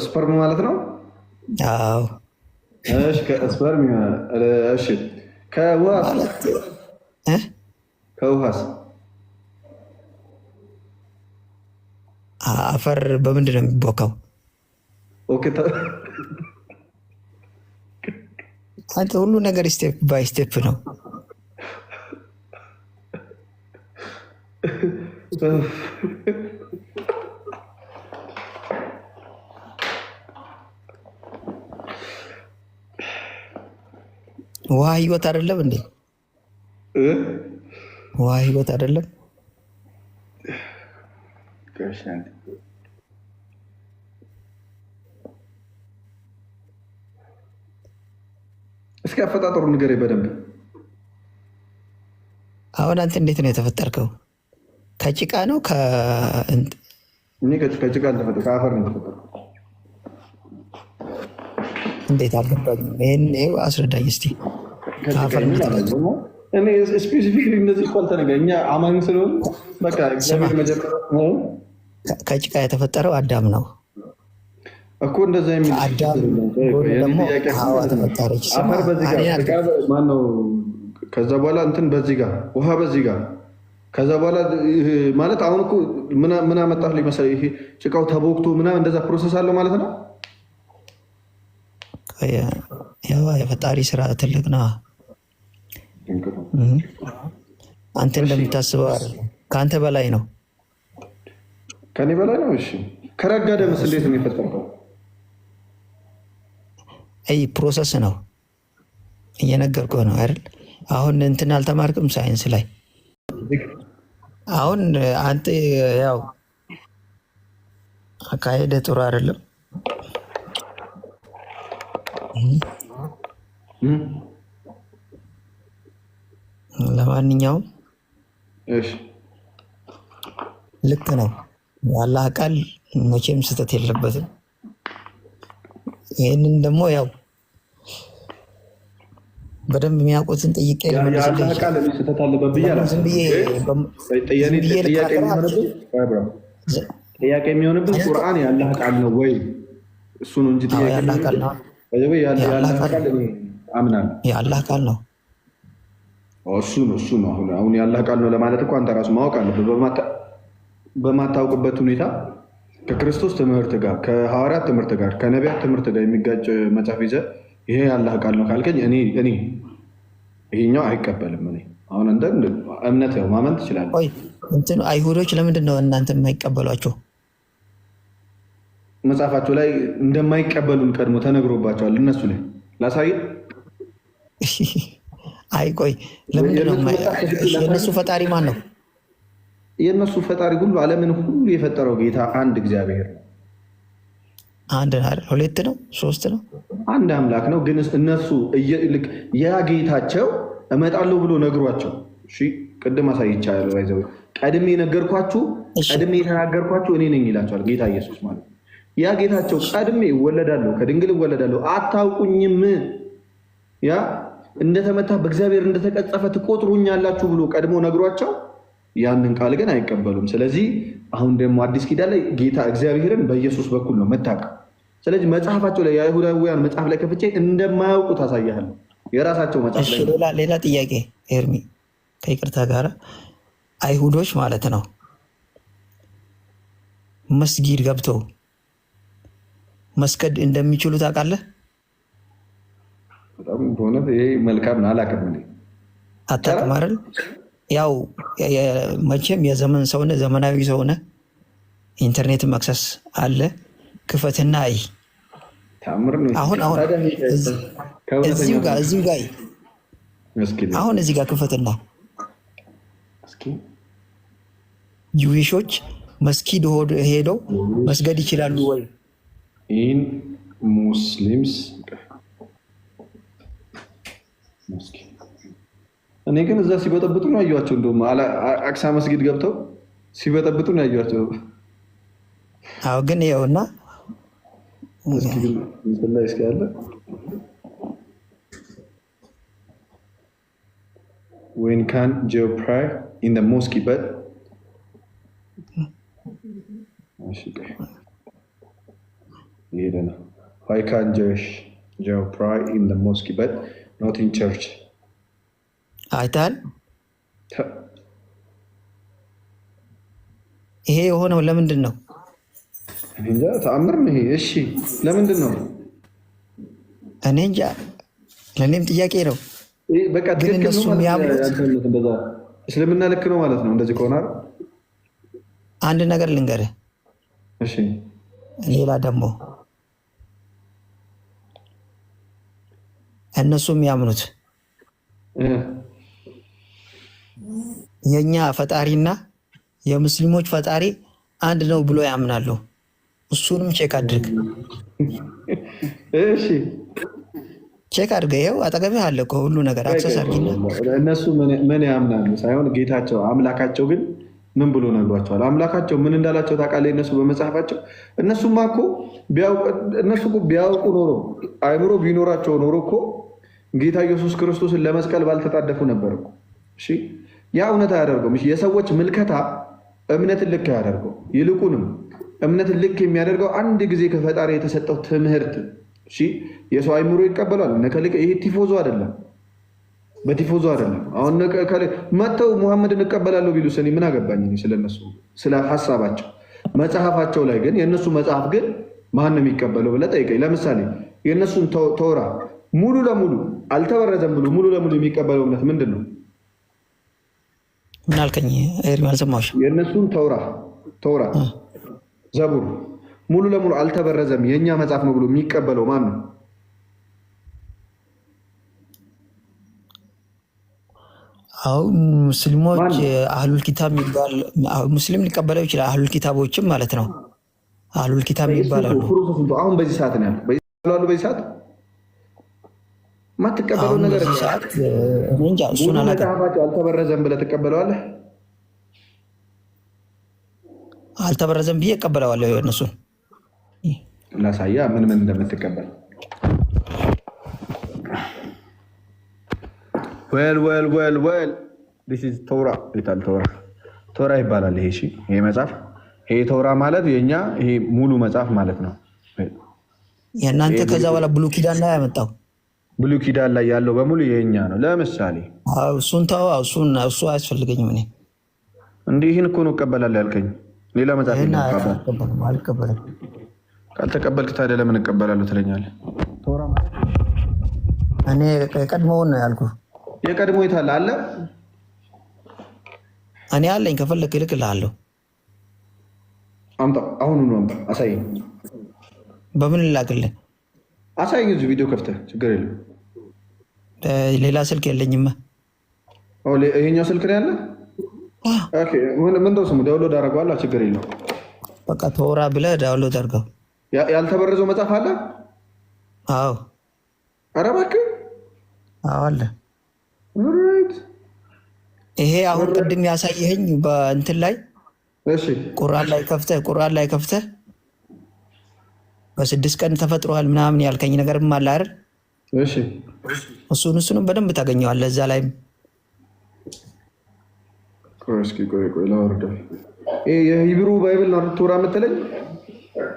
ስፐርም ማለት ነው። አዎ እሺ ከስፐርም እሺ ከውሃስ አፈር በምንድን ነው የሚቦካው? አንተ ሁሉ ነገር ስቴፕ ባይ ስቴፕ ነው። ውሃ ህይወት አይደለም እንዴ? ውሃ ህይወት አይደለም? እስኪ አፈጣጠሩ ንገረኝ በደንብ። አሁን አንተ እንዴት ነው የተፈጠርከው? ከጭቃ ነው እኔ ከጭቃ አልተፈጠርኩም፣ ከአፈር ነው የተፈጠርኩት። እንዴት አልገባኝም። ይሄን አስረዳኝ እስቲ። ከአፈር እኔ ስፔሲፊክሊ እንደዚህ እኮ አልተነገረኝ። እኛ አማኝ ስለሆን በቃ እግዚአብሔር መጀመሪያ ከጭቃ የተፈጠረው አዳም ነው እኮ እንደዛ የሚል አዳም ደግሞ ሐዋ ተፈጠረች። አፈር በዚህ ጋር ማነው? ከዛ በኋላ እንትን በዚህ ጋር ውሃ በዚህ ጋር ከዛ በኋላ ማለት አሁን እኮ ምን አመጣህ ሊመሰል ይሄ ጭቃው ተቦክቶ ምናምን እንደዛ ፕሮሰስ አለው ማለት ነው። ያው የፈጣሪ ስራ ትልቅ ነው። አንተ እንደምታስበው ከአንተ በላይ ነው። ከኔ በላይ ነው። እሺ ከረጋ ደምስ እንዴት ነው የፈጠርከው? አይ ፕሮሰስ ነው እየነገርኩህ ነው አይደል? አሁን እንትን አልተማርክም ሳይንስ ላይ። አሁን አንተ ያው አካሄደ ጥሩ አይደለም። ለማንኛውም ልክ ነው። የአላህ ቃል መቼም ስህተት የለበትም። ይህንን ደግሞ ያው በደንብ የሚያውቁትን ጥያቄ ጥያቄ የሚሆንብን ቁርአን የአላህ ቃል ነው ወይ? እሱ ነው እንጂ የአላህ ቃል ነው አምናለሁ። የአላህ ቃል ነው። እሱ ነው። አሁን የአላህ ቃል ነው ለማለት እኮ አንተ ራሱ ማወቅ አለብህ። በማታውቅበት ሁኔታ ከክርስቶስ ትምህርት ጋር፣ ከሐዋርያት ትምህርት ጋር፣ ከነቢያት ትምህርት ጋር የሚጋጭ መጽሐፍ ይዘህ ይሄ የአላህ ቃል ነው ካልከኝ እኔ ይሄኛው አይቀበልም። እኔ አሁን እንደ እምነት ያው ማመን ትችላለህ። እንትን አይሁዶች ለምንድን ነው እናንተ የማይቀበሏቸው? መጽሐፋቸው ላይ እንደማይቀበሉን ቀድሞ ተነግሮባቸዋል። እነሱ ላይ ላሳይ። አይ ቆይ ለምንድን ነው የእነሱ ፈጣሪ ማን ነው? የእነሱ ፈጣሪ ሁሉ ዓለምን ሁሉ የፈጠረው ጌታ አንድ እግዚአብሔር ነው። አንድ አይደል? ሁለት ነው? ሶስት ነው? አንድ አምላክ ነው። ግን እነሱ ያ ጌታቸው እመጣለሁ ብሎ ነግሯቸው፣ እሺ ቅድም አሳይቻለሁ። ይዘው ቀድሜ ነገርኳችሁ፣ ቀድሜ የተናገርኳችሁ እኔ ነኝ ይላቸዋል ጌታ ኢየሱስ ማለት ነው። ያ ጌታቸው ቀድሜ እወለዳለሁ፣ ከድንግል እወለዳለሁ፣ አታውቁኝም፣ ያ እንደተመታ በእግዚአብሔር እንደተቀጸፈ ትቆጥሩኛላችሁ ብሎ ቀድሞ ነግሯቸው ያንን ቃል ግን አይቀበሉም። ስለዚህ አሁን ደግሞ አዲስ ኪዳን ላይ ጌታ እግዚአብሔርን በኢየሱስ በኩል ነው መታቀም። ስለዚህ መጽሐፋቸው ላይ የአይሁዳውያን መጽሐፍ ላይ ከፍቼ እንደማያውቁ ታሳያለሁ። የራሳቸው መጽሐፍ ላይ ሌላ ጥያቄ ኤርሚ ከይቅርታ ጋር አይሁዶች ማለት ነው መስጊድ ገብተው መስገድ እንደሚችሉ ታውቃለህ? በጣም በእውነት ይሄ መልካም ነው። አላውቅም። አታውቅም አይደል? ያው መቼም የዘመን ሰውነ ዘመናዊ ሰውነ ኢንተርኔት መክሰስ አለ። ክፈትና አይ አሁን እዚሁ ጋር አሁን እዚህ ጋር ክፈትና ጁዊሾች መስጊድ ሄደው መስገድ ይችላሉ ወይ? ኢን ሙስሊምስ እኔ ግን እዛ ሲበጠብጡ ነው ያዩዋቸው። እንደውም አቅሳ መስጊድ ገብተው ሲበጠብጡ ነው ያዩዋቸው። አዎ ግን ይኸውና ላይ እስኪ ያለ when can Joe pray in the mosque but why can Joe pray in the mosque but not in church? አይታል ይሄ የሆነው ለምንድን ነው? እንጃ ተአምር ነው ይሄ። እሺ ለምንድን ነው? እኔ እንጃ። ለእኔም ጥያቄ ነው። በቃ ግን እነሱ የሚያምኑት እስልምና ልክ ነው ማለት ነው። እንደዚህ ከሆነ አንድ ነገር ልንገርህ። እሺ ሌላ ደግሞ እነሱ የሚያምኑት የኛ ፈጣሪና የሙስሊሞች ፈጣሪ አንድ ነው ብሎ ያምናሉ። እሱንም ቼክ አድርግ። እሺ ቼክ አድርገህ ይኸው አጠገብህ አለ እኮ ሁሉ ነገር አክሰስ አድርጊና። እነሱ ምን ያምናሉ ሳይሆን ጌታቸው አምላካቸው ግን ምን ብሎ ነግሯቸዋል? አምላካቸው ምን እንዳላቸው ታውቃለህ? እነሱ በመጽሐፋቸው እነሱማ እኮ ቢያውቁ ኖሮ አእምሮ ቢኖራቸው ኖሮ እኮ ጌታ ኢየሱስ ክርስቶስን ለመስቀል ባልተጣደፉ ነበር እኮ። እሺ ያ እውነት አያደርገውም። የሰዎች ምልከታ እምነትን ልክ አያደርገው። ይልቁንም እምነትን ልክ የሚያደርገው አንድ ጊዜ ከፈጣሪ የተሰጠው ትምህርት። እሺ የሰው አእምሮ ይቀበሏል። ይሄ ቲፎዞ አይደለም፣ በቲፎዞ አይደለም። አሁን መጥተው ሙሐመድን እቀበላለሁ ቢሉስ እኔ ምን አገባኝ ስለነሱ ስለ ሀሳባቸው። መጽሐፋቸው ላይ ግን የእነሱ መጽሐፍ ግን ማን ነው የሚቀበለው ብለህ ጠይቀኝ። ለምሳሌ የእነሱን ተውራ ሙሉ ለሙሉ አልተበረዘም ብሎ ሙሉ ለሙሉ የሚቀበለው እምነት ምንድን ነው? ምን አልከኝ? አልሰማሁሽም። የእነሱን ተውራ ዘቡር ሙሉ ለሙሉ አልተበረዘም የእኛ መጽሐፍ ነው ብሎ የሚቀበለው ማን ነው? አሁን ሙስሊሞች አህሉል ኪታብ የሚባል ሙስሊም ሊቀበለው ይችላል። አህሉል ኪታቦችም ማለት ነው። አህሉል ኪታብ ይባላሉ። አሁን በዚህ ሰዓት ነው ያለው። በዚህ ሰዓት ማትቀበለው ነገር እንጃ። እሱን መጽሐፋቸው አልተበረዘም ብለህ ትቀበለዋለህ? አልተበረዘም ብዬ እቀበለዋለሁ። እነሱን ላሳያ ምን እንደምትቀበል። ወል ቶራ ይባላል። ይሄ መጽሐፍ ይሄ ተውራ ማለት የኛ ይሄ ሙሉ መጽሐፍ ማለት ነው። የእናንተ ከዛ በኋላ ብሉይ ኪዳን ላይ ያመጣው ብሉይ ኪዳን ላይ ያለው በሙሉ የኛ ነው። ለምሳሌ እሱን ተው፣ እሱ አያስፈልገኝም። እኔ እንዲህ ይህን እኮ ነው እቀበላለሁ ያልከኝ። ሌላ መጽሐፍ አልቀበልም። ካልተቀበልክ ታዲያ ለምን እቀበላለሁ ትለኛለህ? እኔ የቀድሞውን ነው ያልኩህ። የቀድሞ የታለ አለ? እኔ አለኝ፣ ከፈለክ እልክልሃለሁ። አምጣ፣ አሁኑኑ አምጣ፣ አሳየኝ። በምን ላክልህ? አሳየኝ። እዚህ ቪዲዮ ከፍተህ ችግር የለም። ሌላ ስልክ የለኝም። ይሄኛው ስልክ ነው ያለ? ምንድነው ስሙ? ዳውንሎድ አደርገዋለሁ፣ ችግር የለም። በቃ ተውራ ብለህ ዳውንሎድ አድርገው። ያልተበረዘው መጽሐፍ አለ? አዎ። ኧረ እባክህ። አዎ አለ። ይሄ አሁን ቅድም ያሳየኸኝ በእንትን ላይ ቁርአን ላይ ከፍተህ በ6 ቀን ተፈጥሯል ምናምን ያልከኝ ነገርም አለ አይደል? እሱንም በደንብ ታገኘዋለህ እዛ ላይም። ቆይ ላወርደው። የሂብሩ ባይብል ነው ቶራ የምትለኝ?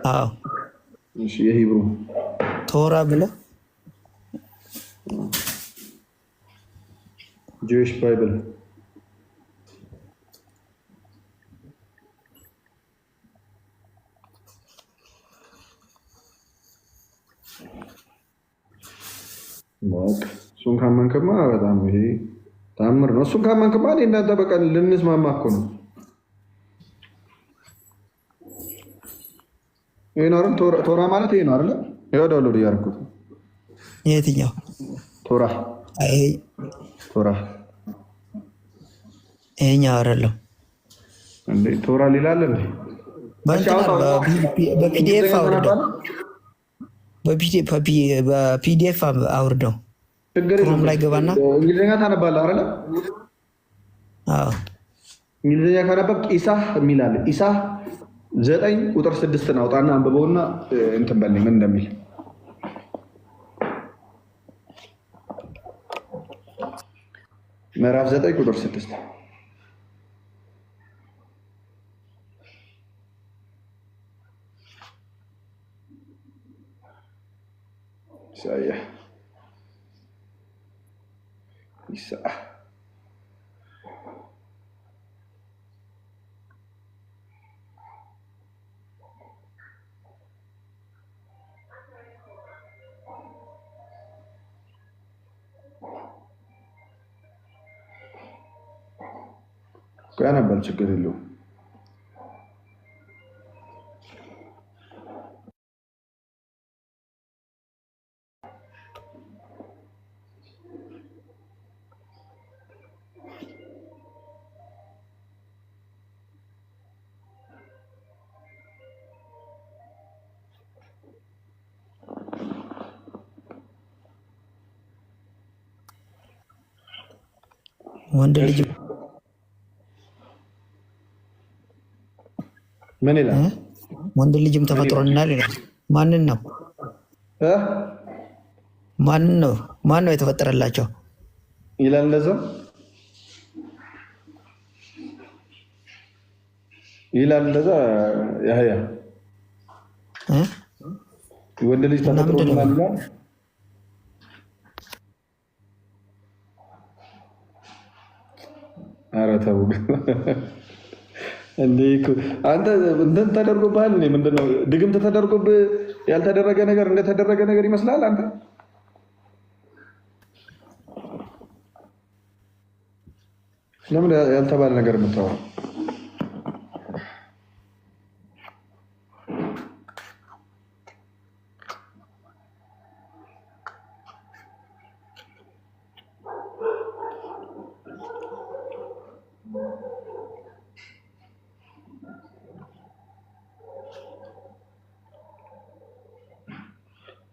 አዎ የሂብሩ ቶራ ብለህ ጁዊሽ ባይብል እሱን ካመንክማ በጣም ይሄ ታምር ነው። እሱን ካመንክማ እናንተ በቃ ልንስማማ እኮ ነው። ይሄ ነው አይደል? ቶራ ማለት ይሄ ነው አይደል? ይኸው ዳውንሎድ እያደረኩት። የትኛው ቶራ? ቶራ ይሄኛው አይደለም እንዴ? ቶራ ሊላል እንዴ? በፒዲኤፍ አውርደው፣ በፒዲኤፍ አውርደው። ክሮም ላይ ገባና እንግሊዝኛ ታነባለህ አይደለ? አዎ እንግሊዝኛ ካነበብክ ኢሳህ የሚል አለ። ኢሳህ 9:6 አውጣና አንብበውና እንትን በልኝ ምን እንደሚል። ምዕራፍ 9:6 ኢሳይያህ ያነባል፣ ችግር የለውም። ወንድ ልጅ ምን ይላል? ወንድ ልጅም ተፈጥሮናል ይላል። ማንን ነው ማን ነው የተፈጠረላቸው ይላል? እንደዛ ይላል። እንደዛ ያህያ ወንድ ልጅ ተፈጥሮናል ይላል። ኧረ ተው እንዴ! አንተ እንትን ተደርጎብሃል። ምንድነው ድግምት ተደርጎብህ ያልተደረገ ነገር እንደተደረገ ነገር ይመስላል። አንተ ለምን ያልተባለ ነገር የምታወራው?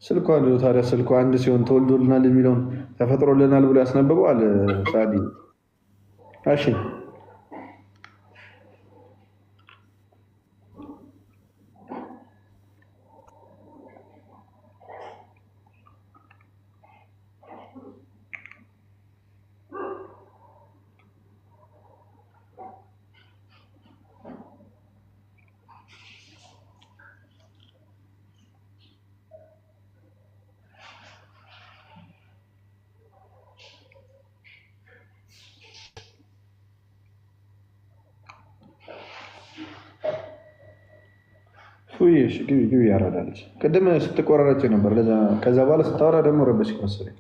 ስልኳ ታዲያ ስልኳ አንድ ሲሆን ተወልዶልናል የሚለውን ተፈጥሮልናል ብሎ ያስነበበዋል። ሳዲ እሺ ግቢ ያራዳለች። ቅድም ስትቆራረጭ ነበር። ከዛ በኋላ ስታወራ ደግሞ ረበሽ መሰለኝ።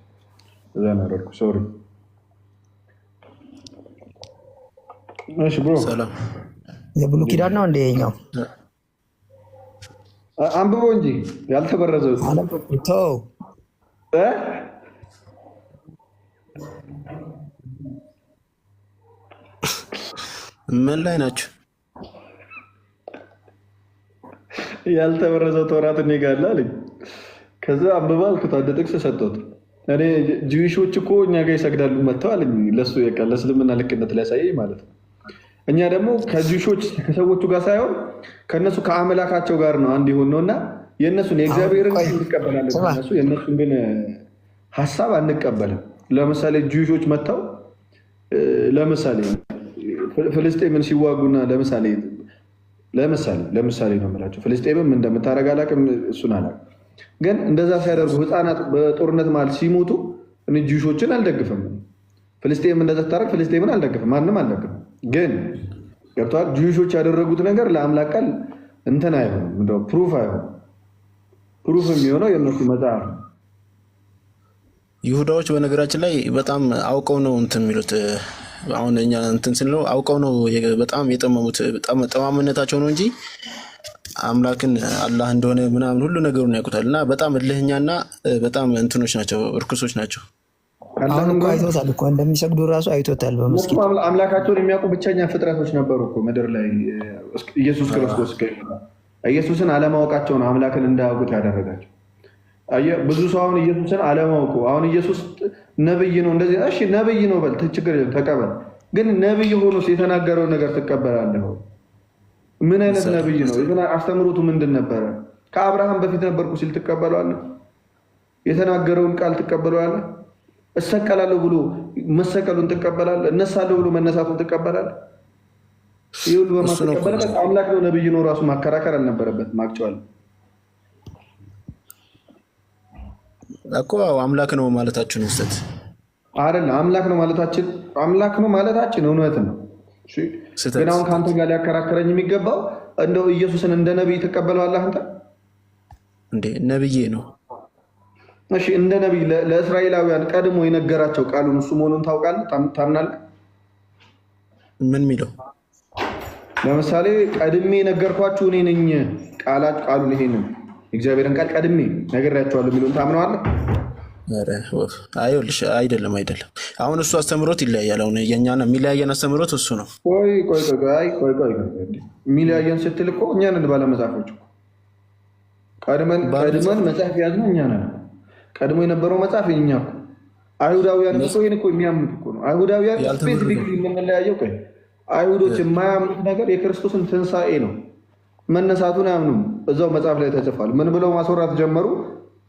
እዛ ነው ያደረኩ። ሶሪ። እሺ ብሮ የብሉይ ኪዳን ነው እንደኛው አንብቦ እንጂ ያልተበረዘው ተው። ምን ላይ ናቸው? ያልተበረዘው ተውራት እኔ ጋር አለ አለኝ። ከዛ አንብባ አልኩት። አንድ ጥቅስ ሰጠሁት። እኔ ጂዊሾች እኮ እኛ ጋር ይሰግዳሉ መጥተው አለኝ። ለሱ ለእስልምና ልክነት ሊያሳየኝ ማለት ነው። እኛ ደግሞ ከጂዊሾች ከሰዎቹ ጋር ሳይሆን ከእነሱ ከአምላካቸው ጋር ነው አንድ የሆን ነው እና የእነሱን የእግዚአብሔርን እንቀበላለን። እነሱ የእነሱን ግን ሀሳብ አንቀበልም። ለምሳሌ ጂዊሾች መጥተው ለምሳሌ ፍልስጤምን ሲዋጉና ለምሳሌ ነው የምላቸው። ፍልስጤምም እንደምታደርግ አላውቅም፣ እሱን አላውቅም። ግን እንደዛ ሲያደርጉ ህፃናት በጦርነት መሀል ሲሞቱ እኔ ጂውሾችን አልደግፍም። ፍልስጤም እንደዛ ታደርግ ፍልስጤምን አልደግፍም፣ ማንም አልደግፍም። ግን ገብተዋል። ጂውሾች ያደረጉት ነገር ለአምላክ ቃል እንትን አይሆንም፣ እንደው ፕሩፍ አይሆንም። ፕሩፍ የሚሆነው የእነሱ መጽሐፍ ነው። ይሁዳዎች በነገራችን ላይ በጣም አውቀው ነው እንትን የሚሉት። አሁን እኛ እንትን ስንለው አውቀው ነው በጣም የጠመሙት። ጠማምነታቸው ነው እንጂ አምላክን አላህ እንደሆነ ምናምን ሁሉ ነገሩን ያውቁታል። እና በጣም እልህኛና በጣም እንትኖች ናቸው፣ እርኩሶች ናቸው። አይቶታል እኮ እንደሚሰግዱ ራሱ አይቶታል። በመስጊድ አምላካቸውን የሚያውቁ ብቸኛ ፍጥረቶች ነበሩ እኮ ምድር ላይ። ኢየሱስ ክርስቶስ ኢየሱስን አለማወቃቸው ነው አምላክን እንዳያውቁት ያደረጋቸው። ብዙ ሰው አሁን ኢየሱስን አለማወቁ አሁን ኢየሱስ ነብይ ነው እንደዚህ፣ እሺ ነብይ ነው በል ችግር የለም ተቀበል። ግን ነብይ ሆኖ የተናገረው ነገር ትቀበላለህ? ምን አይነት ነብይ ነው? አስተምሮቱ ምንድን ነበረ? ከአብርሃም በፊት ነበርኩ ሲል ትቀበለዋለህ? የተናገረውን ቃል ትቀበለዋለህ? እሰቀላለሁ ብሎ መሰቀሉን ትቀበላለህ? እነሳለሁ ብሎ መነሳቱን ትቀበላለህ? ይህ ሁሉ በማትቀበልበት አምላክ ነው ነብይ ነው ራሱ ማከራከር አልነበረበትም። አክቸዋል እኮ አምላክ ነው ማለታችን ውስጥ አይደል? አምላክ ነው ማለታችን እውነት ነው። ግን አሁን ከአንተ ጋር ሊያከራከረኝ የሚገባው እንደው ኢየሱስን እንደ ነቢይ ትቀበለዋለህ አንተ? እንዴ ነብዬ ነው። እሺ እንደ ነቢይ ለእስራኤላውያን ቀድሞ የነገራቸው ቃሉን እሱ መሆኑን ታውቃለህ? ታምናለህ? ምን የሚለው ለምሳሌ ቀድሜ ነገርኳችሁ እኔ ነኝ ቃሉን ይሄንን እግዚአብሔርን ቃል ቀድሜ ነግሬያቸዋለሁ የሚለውን ታምነዋለህ? አይደለም። አሁን እሱ አስተምሮት ይለያያል። አሁን የእኛና የሚለያየን አስተምሮት እሱ ነው። ቆይ የሚለያየን ስትል እኮ እኛ ነን ባለመጽሐፎች። ቀድመን መጽሐፍ ያዝነው እኛ ነን። ቀድሞ የነበረው መጽሐፍ የእኛ እኮ አይሁዳውያን እኮ ይሄን እኮ የሚያምኑት እኮ ነው። አይሁዳውያን ስፔሲፊክ የምንለያየው ቆይ አይሁዶች የማያምኑት ነገር የክርስቶስን ትንሣኤ ነው። መነሳቱን አያምኑም። እዛው መጽሐፍ ላይ ተጽፏል። ምን ብለው ማስወራት ጀመሩ?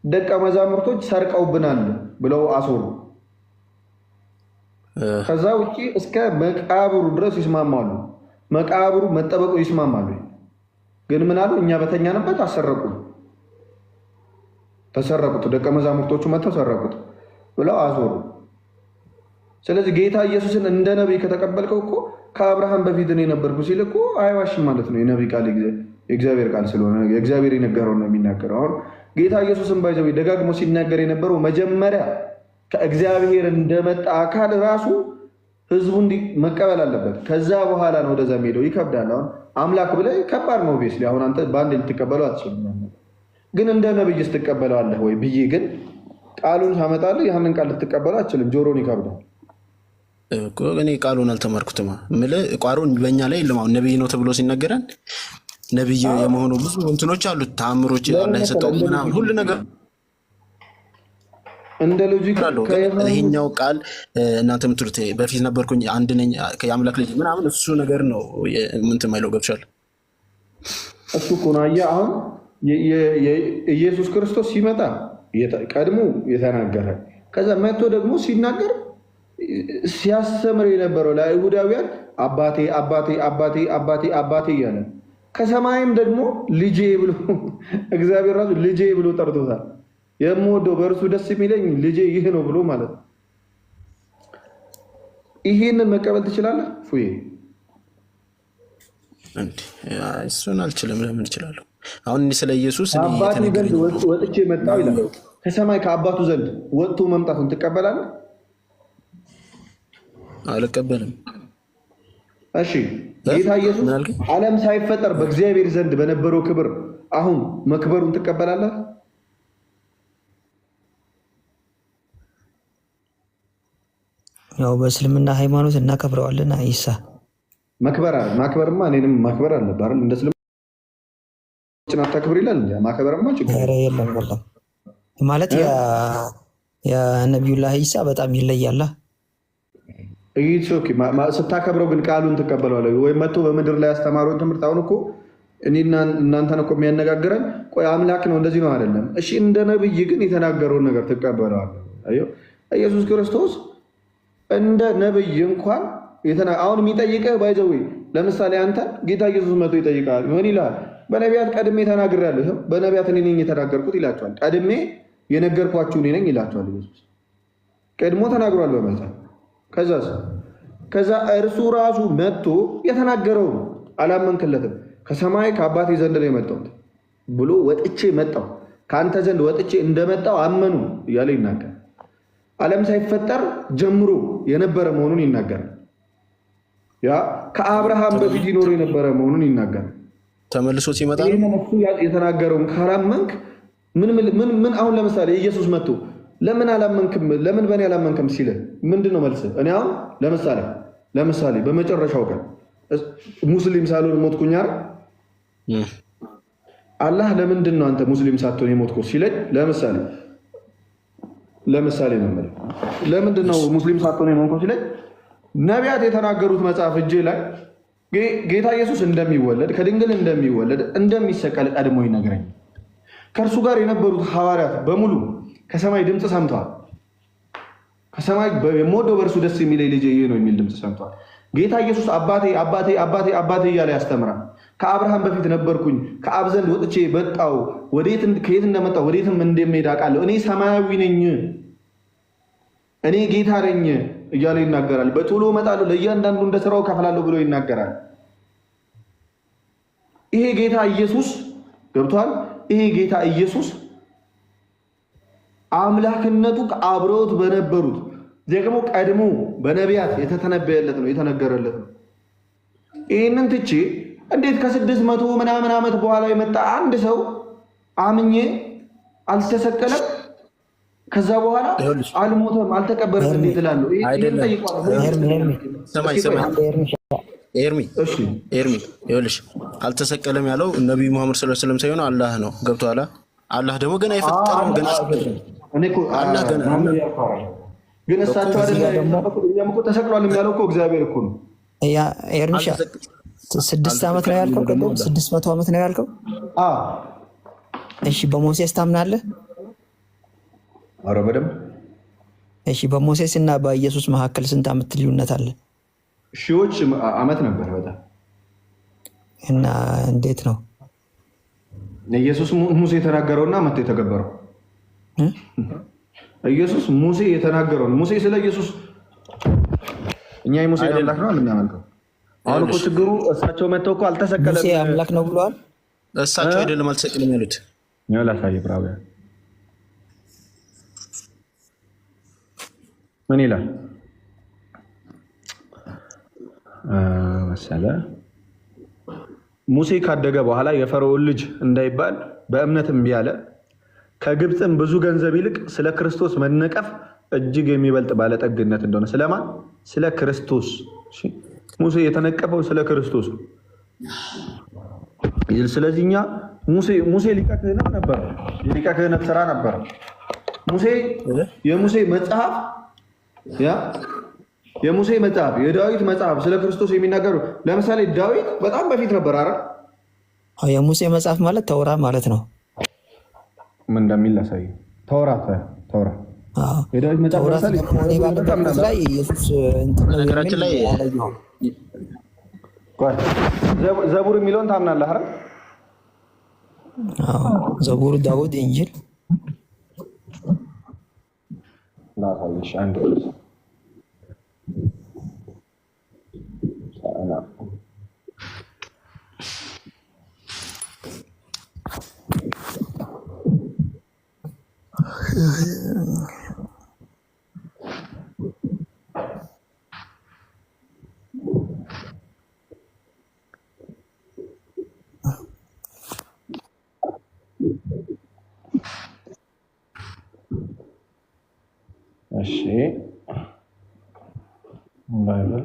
ደቀ መዛሙርቶች ሰርቀውብናል ብለው አስወሩ። ከዛ ውጪ እስከ መቃብሩ ድረስ ይስማማሉ። መቃብሩ መጠበቁ ይስማማሉ። ግን ምን አሉ? እኛ በተኛንበት ተሰረቁት። ደቀ መዛሙርቶቹ መጥተው ሰረቁት ብለው አስወሩ። ስለዚህ ጌታ ኢየሱስን እንደ ነቢይ ከተቀበልከው እኮ ከአብርሃም በፊት እኔ ነበርኩ ሲል እኮ አይዋሽም ማለት ነው። የነቢይ ቃል የእግዚአብሔር ቃል ስለሆነ እግዚአብሔር የነገረው ነው የሚናገረው። አሁን ጌታ ኢየሱስን ባይዘው ደጋግሞ ሲናገር የነበረው መጀመሪያ ከእግዚአብሔር እንደመጣ አካል ራሱ ህዝቡ መቀበል አለበት። ከዛ በኋላ ነው ወደዛ ሄደው። ይከብዳል። አሁን አምላክ ብለህ ከባድ ነው። ኦብቪየስሊ አሁን አንተ በአንድ ልትቀበለው አትችልም። ግን እንደ ነብይ ትቀበለዋለህ ወይ ብዬ ግን ቃሉን ሳመጣልህ ያንን ቃል ልትቀበለው አትችልም። ጆሮን ይከብዳል። እኔ ቃሉን አልተማርኩትማ። ቋሩን በእኛ ላይ የለም። አሁን ነብይ ነው ተብሎ ሲነገረን ነብይ የመሆኑ ብዙ እንትኖች አሉት። ተአምሮች አላህ የሰጠው ምናምን ሁሉ ነገር እንደ ሎጂክ ይሄኛው ቃል እናንተ የምትሉት በፊት ነበርኩኝ አንድ ነኝ የአምላክ ልጅ ምናምን እሱ ነገር ነው እንትን የማይለው ገብቻል። እሱ እኮ ነው አየህ። አሁን ኢየሱስ ክርስቶስ ሲመጣ ቀድሞ የተናገረ ከዛ መጥቶ ደግሞ ሲናገር ሲያስተምር የነበረው ለአይሁዳውያን አባቴ አባቴ አባቴ አባቴ አባቴ እያለ ከሰማይም ደግሞ ልጄ ብሎ እግዚአብሔር ራሱ ልጄ ብሎ ጠርቶታል። የምወደው በእርሱ ደስ የሚለኝ ልጄ ይህ ነው ብሎ ማለት ነው። ይህንን መቀበል ትችላለህ? ፉዬ እሱን አልችልም። ለምን እችላለሁ? አሁን ስለ ኢየሱስ አባቱ ዘንድ ወጥቼ መጣሁ ይላል። ከሰማይ ከአባቱ ዘንድ ወጥቶ መምጣቱን ትቀበላለህ? አልቀበልም። እሺ ጌታ ኢየሱስ ዓለም ሳይፈጠር በእግዚአብሔር ዘንድ በነበረው ክብር አሁን መክበሩን ትቀበላለህ? ያው በእስልምና ሃይማኖት እናከብረዋለን። አይሳ ማክበርማ እኔንም ማክበር አለብህ አይደል? እንደ እስልምና አታክብር ይላል። ማክበርማ ችግር የለም ማለት የነቢዩላህ ኢሳ በጣም ይለያል። ስታከብረው ግን ቃሉን ትቀበለዋለህ ወይ? መጥቶ በምድር ላይ ያስተማረውን ትምህርት አሁን እኮ እኔና እናንተን እኮ የሚያነጋግረን ቆይ አምላክ ነው እንደዚህ ነው አይደለም። እሺ እንደ ነብይ ግን የተናገረውን ነገር ትቀበለዋለህ። ኢየሱስ ክርስቶስ እንደ ነብይ እንኳን አሁን የሚጠይቀህ ባይዘው ለምሳሌ አንተ ጌታ ኢየሱስ መጥቶ ይጠይቃል። ምን ይላል? በነቢያት ቀድሜ ተናግሬያለሁ። በነቢያት እኔ ነኝ የተናገርኩት ይላቸዋል። ቀድሜ የነገርኳችሁ እኔ ነኝ ይላቸዋል። ኢየሱስ ቀድሞ ተናግሯል በመጽሐፍ። ከዛ እርሱ ራሱ መጥቶ የተናገረው አላመንክለትም። ከሰማይ ከአባቴ ዘንድ ነው የመጣሁት ብሎ ወጥቼ መጣሁ፣ ከአንተ ዘንድ ወጥቼ እንደመጣሁ አመኑ እያለ ይናገራል። ዓለም ሳይፈጠር ጀምሮ የነበረ መሆኑን ይናገራል። ያ ከአብርሃም በፊት ይኖር የነበረ መሆኑን ይናገራል። ተመልሶ ሲመጣ የተናገረውን ካላመንክ ምን አሁን ለምሳሌ ኢየሱስ መጥቶ ለምን አላመንክም? ለምን በእኔ አላመንክም ሲል ምንድን ነው መልስ? እኔ አሁን ለምሳሌ በመጨረሻው ቀን ሙስሊም ሳልሆን ሞትኩኝ አይደል? አላህ ለምንድን ነው አንተ ሙስሊም ሳትሆን የሞትኩት ሲለኝ ለምሳሌ ነው የምልህ። ለምንድን ነው ሙስሊም ሳትሆን የሞትኩት ሲለኝ ነቢያት የተናገሩት መጽሐፍ እጄ ላይ ጌታ ኢየሱስ እንደሚወለድ ከድንግል እንደሚወለድ እንደሚሰቀል ቀድሞ ይነግረኛል። ከእርሱ ጋር የነበሩት ሐዋርያት በሙሉ ከሰማይ ድምፅ ሰምተዋል። ከሰማይ የምወደው በእርሱ ደስ የሚለኝ ልጄ ይህ ነው የሚል ድምፅ ሰምተዋል። ጌታ ኢየሱስ አባቴ አባቴ አባቴ አባቴ እያለ ያስተምራል። ከአብርሃም በፊት ነበርኩኝ፣ ከአብ ዘንድ ወጥቼ መጣሁ፣ ከየት እንደመጣሁ ወዴትም እንደምሄድ አውቃለሁ፣ እኔ ሰማያዊ ነኝ፣ እኔ ጌታ ነኝ እያለ ይናገራል። በቶሎ እመጣለሁ፣ ለእያንዳንዱ እንደ ስራው እከፍላለሁ ብሎ ይናገራል። ይሄ ጌታ ኢየሱስ ገብቷል። ይሄ ጌታ ኢየሱስ አምላክነቱ አብረውት በነበሩት ደግሞ ቀድሞ በነቢያት የተተነበየለት ነው የተነገረለት ነው። ይህንን ትቼ እንዴት ከ600 ምናምን ዓመት በኋላ የመጣ አንድ ሰው አምኜ አልተሰቀለም፣ ከዛ በኋላ አልሞተም፣ አልተቀበረም እንዴት እላለሁ? ኤርሚ ይኸውልሽ አልተሰቀለም ያለው ነቢዩ መሐመድ ሰለላሁ ዐለይሂ ወሰለም ሳይሆን አላህ ነው። ገብቶሃል? አላህ ደግሞ ገና የፈጠረው ገና ግን እሳቸው አይደለም እኛም እኮ ተሰቅሏል የሚያለው እኮ እግዚአብሔር እኮ ነው። ያ ኤርሚሻ 6 ዓመት ነው ያልከው፣ ቅድም 600 ዓመት ነው ያልከው። እሺ በሞሴስ ታምናለህ? ኧረ በደምብ። እሺ በሞሴስ እና በኢየሱስ መካከል ስንት ዓመት ልዩነት አለ? ሺዎች ዓመት ነበር በጣም። እና እንዴት ነው ኢየሱስ ሙሴ የተናገረውና መጥቶ የተገበረው? ኢየሱስ ሙሴ የተናገረው ሙሴ ስለ ኢየሱስ እኛ የሙሴ አምላክ ነው የምናመልከው። አሁን እኮ ችግሩ እሳቸው መጥተው እኮ አልተሰቀለም። ሙሴ አምላክ ነው ብለዋል። እሳቸው አይደለም አልተሰቀለም ያሉት። ነው ላሳይ ብራው ምን ይላል መሰለ ሙሴ ካደገ በኋላ የፈርዖን ልጅ እንዳይባል በእምነት እምቢ አለ። ከግብፅም ብዙ ገንዘብ ይልቅ ስለ ክርስቶስ መነቀፍ እጅግ የሚበልጥ ባለጠግነት እንደሆነ ስለማን? ስለ ክርስቶስ። ሙሴ የተነቀፈው ስለ ክርስቶስ። ስለዚህ እኛ ሙሴ ሊቀ ክህነት ነበር፣ የሊቀ ክህነት ስራ ነበር። የሙሴ መጽሐፍ የዳዊት መጽሐፍ ስለ ክርስቶስ የሚናገሩ ለምሳሌ ዳዊት በጣም በፊት ነበር አይደል? የሙሴ መጽሐፍ ማለት ተውራ ማለት ነው። ምን እንደሚል ላሳይ። ተውራት የዳዊት መጽሐፍ ላይ ኢየሱስ ነገራችን ላይ ዘቡር የሚለውን ታምናለህ አይደል? ዘቡር፣ ዳዊት፣ ኢንጂል ላሳይሽ አንድ እሺ ባይብል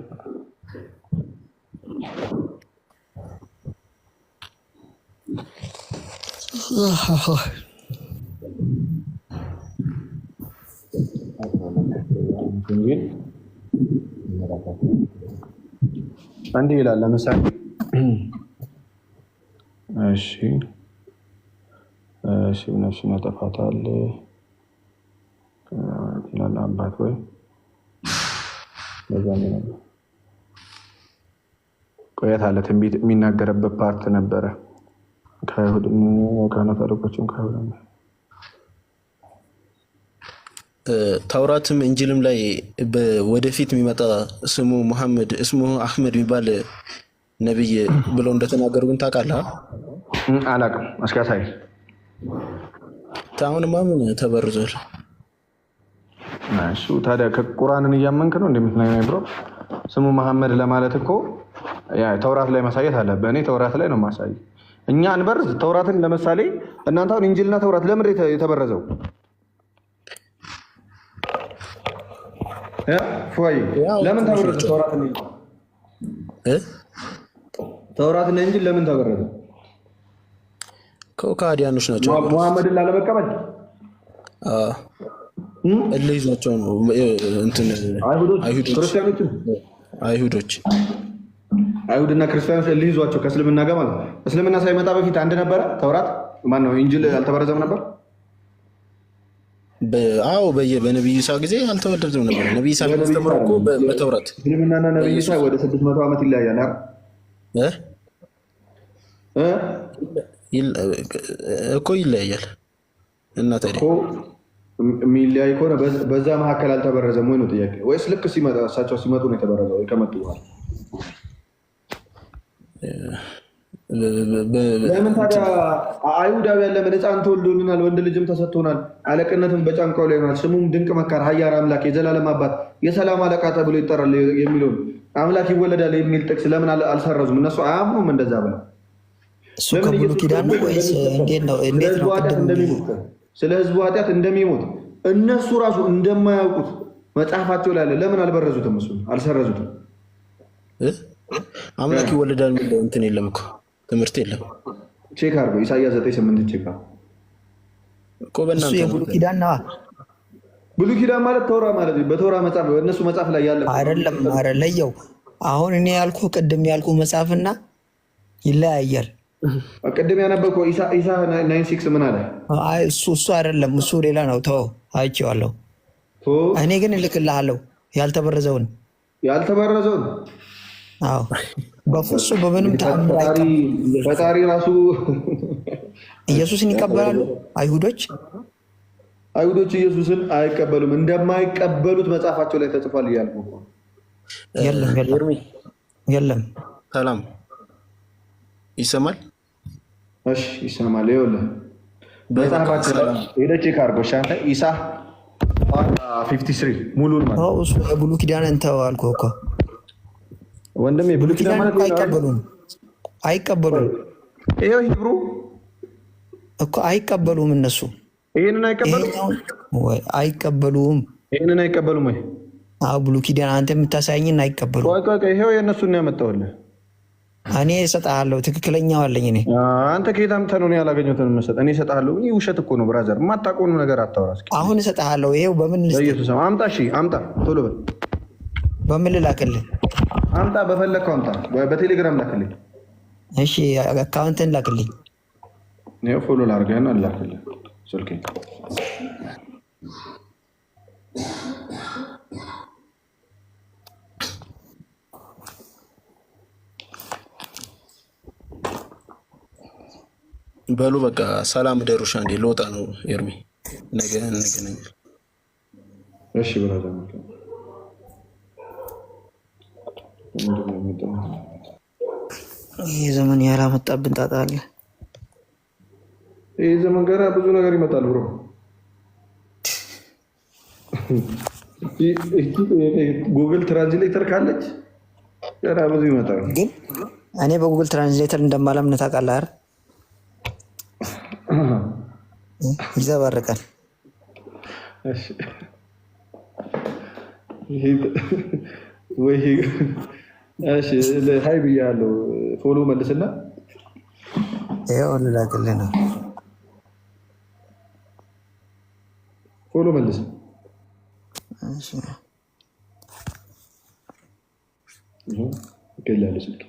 እንዲህ ይላል። ለምሳሌ እሺ ነፍሱን ያጠፋታል ይላል አባት ወይ ቆየት አለ። ትንቢት የሚናገርበት ፓርት ነበረ። ከአይሁድ ካህናት አለቆችም ከአይሁድ ታውራትም እንጂልም ላይ ወደፊት የሚመጣ ስሙ መሐመድ እስሙ አህመድ የሚባል ነብይ ብለው እንደተናገሩ ግን ታውቃለህ? አላውቅም። አስካሳይ አሁንማ ምን ተበርዟል። እሱ ታዲያ ከቁርአንን እያመንክ ነው እንደምትነግረኝ ብሎ ስሙ መሐመድ ለማለት እኮ ተውራት ላይ ማሳየት አለብህ። እኔ ተውራት ላይ ነው ማሳይ። እኛ አንበርዝ ተውራትን። ለምሳሌ እናንተ አሁን ኢንጂልና ተውራት ለምን የተበረዘው? ለምን ተበረዘ? ተውራትና ኢንጂል ለምን ተበረዘ? ከሃዲያኖች ናቸው። መሐመድን ላለመቀበል እልህ ይዟቸው ነው እንትን አይሁድና ክርስቲያኖች እልህ ይዟቸው ከእስልምና ጋር ማለት ነው። እስልምና ሳይመጣ በፊት አንድ ነበረ ተውራት። ማነው ኢንጂል አልተበረዘም ነበር? አዎ በነቢዩ ኢሳ ጊዜ አልተወደደም ነበር። ነቢዩ ኢሳ የሚያስተምረው እኮ በተውራት እስልምናና ነቢዩ ኢሳ ወደ 600 ዓመት ይለያያል እኮ ይለያያል። እና ታዲያ የሚለያይ ከሆነ በዛ መካከል አልተበረዘም ወይ ነው ጥያቄ? ወይስ ልክ ሲመጣ እሳቸው ሲመጡ ነው የተበረዘው? ከመጡ በኋላ ለምን ታዲያ አይሁዳዊ ያለ ሕፃን ተወልዶልናል፣ ወንድ ልጅም ተሰጥቶናል፣ አለቅነትም በጫንቃው ላይ ሆናል፣ ስሙም ድንቅ መካር፣ ኃያል አምላክ፣ የዘላለም አባት፣ የሰላም አለቃ ተብሎ ይጠራል የሚለውን አምላክ ይወለዳል የሚል ጥቅስ ለምን አልሰረዙም? እነሱ አያምኑም እንደዛ ብለው። እሱ ከብሉይ ኪዳን ነው ወይስ እንዴት ነው? ስለ ህዝቡ ኃጢአት እንደሚሞት እነሱ ራሱ እንደማያውቁት መጽሐፋቸው ላይ አለ። ለምን አልበረዙትም? እሱ አልሰረዙትም። አምላክ ይወለዳል የሚለው እንትን የለም እኮ ትምህርት የለም። ቼክ አድርገው ኢሳያስ 9:8 ቼክ አድርገው እኮ በእናንተ የብሉይ ኪዳን ነው። ብሉይ ኪዳን ማለት ተውራ ማለት ነው። በተውራ መጽሐፍ በእነሱ መጽሐፍ ላይ ያለ አይደለም። ኧረ ለየው። አሁን እኔ ያልኩ ቅድም ያልኩ መጽሐፍና ይለያያል። ቅድም ያነበብከው ኢሳ 9:6 ምን አለ? አይ እሱ አይደለም፣ እሱ ሌላ ነው። ተው አይቼዋለሁ። እኔ ግን እልክልሃለሁ ያልተበረዘውን። አዎ በፍጹም በምንም ተአምር ፈጣሪ ራሱ ኢየሱስን ይቀበላሉ አይሁዶች ኢየሱስን አይቀበሉም። እንደማይቀበሉት መጽሐፋቸው ላይ ተጽፏል እያልኩ የለም። ሰላም ይሰማል? እሺ ይሰማል። ይኸውልህ መጽሐፋቸው ላይ ሄደህ ቼክ አድርገው። አንተ ኢሳ 53 ሙሉን ማለት ነው። እሱ የብሉይ ኪዳን እንተው አልኩህ እኮ ወንድሜ። ብሉይ ኪዳን ማለት አይቀበሉም። ይኸው ሂብሩ እኮ አይቀበሉም። እነሱ ይሄንን አይቀበሉም ወይ? አዎ ብሉይ ኪዳን አንተ የምታሳየኝን አይቀበሉም። ይኸው የእነሱን ነው ያመጣሁልህ። እኔ እሰጥሃለሁ፣ ትክክለኛው አለኝ። እኔ አንተ ከየት አምጥተህ ነው ያላገኘሁትን የምትሰጥ? እኔ እሰጥሃለሁ። ይህ ውሸት እኮ ነው ብራዘር፣ የማታውቀውን ነገር አታውራ። አሁን እሰጥሃለሁ። ይኸው በምን በኢየሱስ አምጣ። እሺ አምጣ፣ ቶሎ በል። በምን ልላክልህ? አምጣ፣ በፈለግከው አምጣ። በቴሌግራም ላክልኝ። እሺ አካውንትን ላክልኝ። ይኸው ፎሎ ላድርግህና ላክልህ ስልኬን። በሉ በቃ ሰላም ደሩሻ። እንዴ ልወጣ ነው ኤርሚ፣ ነገ እንገናኛለን። እሺ ብራዘር። ይህ ዘመን ያላመጣብን ጣጣ አለ። ይህ ዘመን ገና ብዙ ነገር ይመጣል ብሮ። ጉግል ትራንስሌተር ካለች ገና ብዙ ይመጣል። ግን እኔ በጉግል ትራንስሌተር እንደማላምነት ታውቃለህ አይደል? ይዘባርቃል። ሀይ ብያለሁ። ፎሎ መልስና ይኸው ልላክልህ ነው። ፎሎ መልስ። ይገኛል ስልክ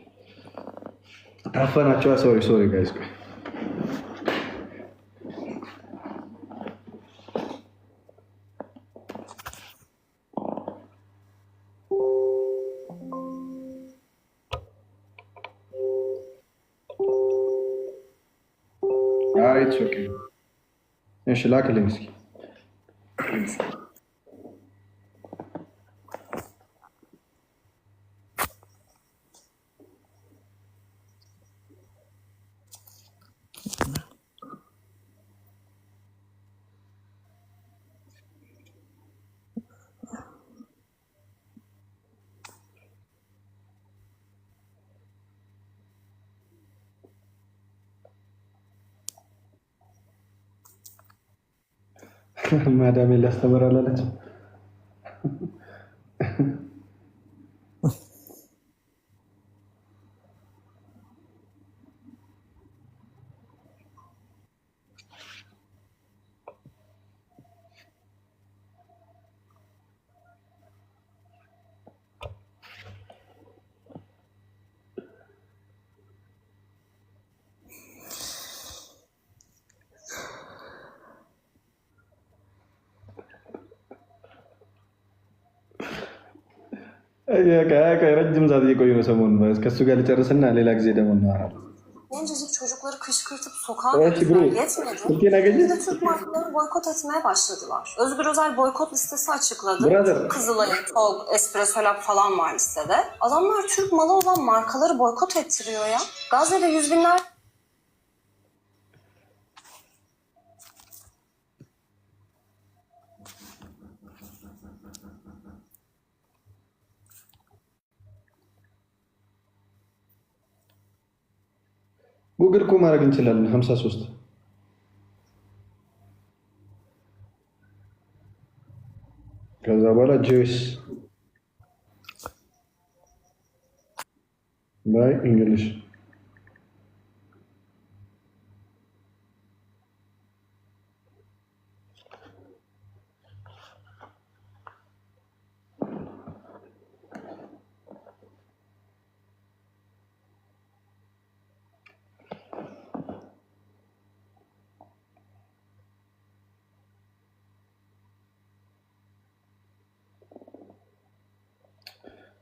ታፈናቸዋ። ሶሪ ጋይስ። እሺ ላክልኝ እስኪ። ማዳሜ ላስተምር አላለች። ረጅም ሰዓት እየቆዩ ነው ሰሞኑን። ከእሱ ጋር ልጨርስና ሌላ ጊዜ ደግሞ እናወራለን። Gencecik çocukları kışkırtıp sokağa döktüler. Yetmedi. Türk markaları boykot etmeye başladılar. Özgür Özel boykot listesi açıkladı. Kızılay, TOG, Espresso Lab falan var listede. Adamlar Türk malı olan markaları boykot ettiriyor ya. Gazze'de yüz binler... ጉግል እኮ ማድረግ እንችላለን። 53 ከዛ በኋላ ጆይስ ባይ እንግሊሽ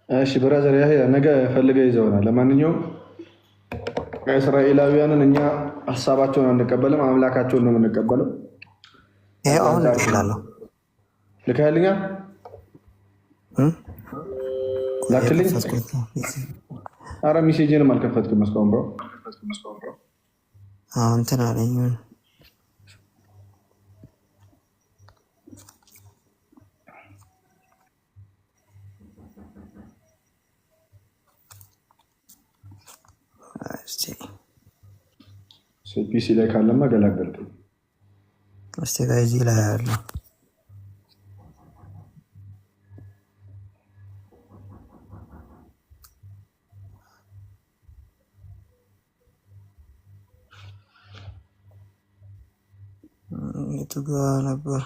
እሺ ብራዘር ያህያ ነገ ፈልገህ ይዘውናል። ለማንኛውም እስራኤላውያንን እኛ ሀሳባቸውን አንቀበልም፣ አምላካቸውን ነው የምንቀበለው። ይሄ አሁን ልክላለሁ። ልካልኛል ላክልኝ። አረ ሚሴጅንም አልከፈትክም እስካሁን ብሮ። እንትን አለኝ ፒሲ ላይ ካለማ ገላገልጥ። እስቲ እዚህ ላይ ያለው የቱ ጋ ነበር?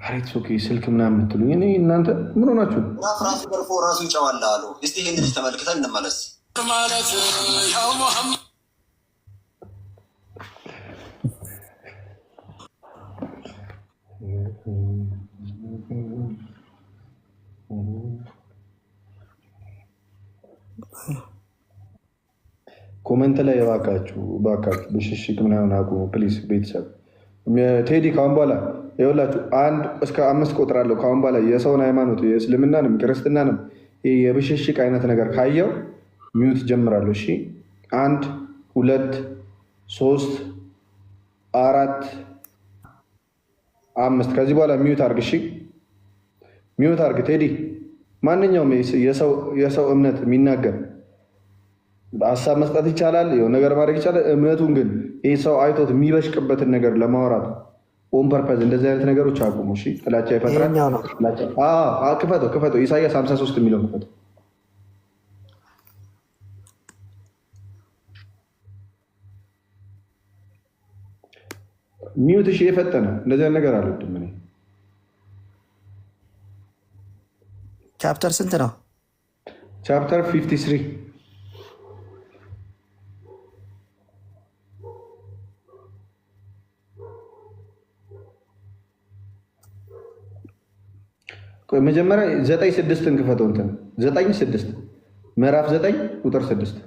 አሬት ኦኬ። ስልክ ምናምን የምትሉኝ እኔ እናንተ ምን ሆናችሁ? ራሱ ገርፎ ራሱ ይጨዋል አሉ። እስቲ ይህን ልጅ ተመልክተን እንመለስ። ኮመንት ላይ እባካችሁ ብሽሽቅ ምናምን አቁሙ ፕሊዝ። ቤተሰብ ቴዲ ካሁን በኋላ ይኸውላችሁ 1 እስከ 5 ቆጥራለሁ። ካሁን በኋላ የሰውን ሃይማኖት የእስልምናንም ክርስትናንም የብሽሽቅ አይነት ነገር ካየው ሚዩት ጀምራለሁ። እሺ 1 2 3 4 5 ከዚህ በኋላ ሚዩት አርግ። እሺ ሚዩት አርግ ቴዲ። ማንኛውም የሰው እምነት የሚናገር ሀሳብ መስጠት ይቻላል፣ የሆነ ነገር ማድረግ ይቻላል። እምነቱን ግን ይህ ሰው አይቶት የሚበሽቅበትን ነገር ለማውራት ኦን ፐርፐዝ እንደዚህ አይነት ነገሮች አቁሙ። እሺ ጥላቻ ይፈጥራል። ክፈተው ኢሳያስ 53 የሚለው ክፈተው። ሚዩት እሺ የፈጠነ እንደዚህ ነገር አልወድም እኔ። ቻፕተር ስንት ነው? ቻፕተር 53 መጀመሪያ 9:6 እንክፈተው። እንትን 9:6 ምዕራፍ 9 ቁጥር 6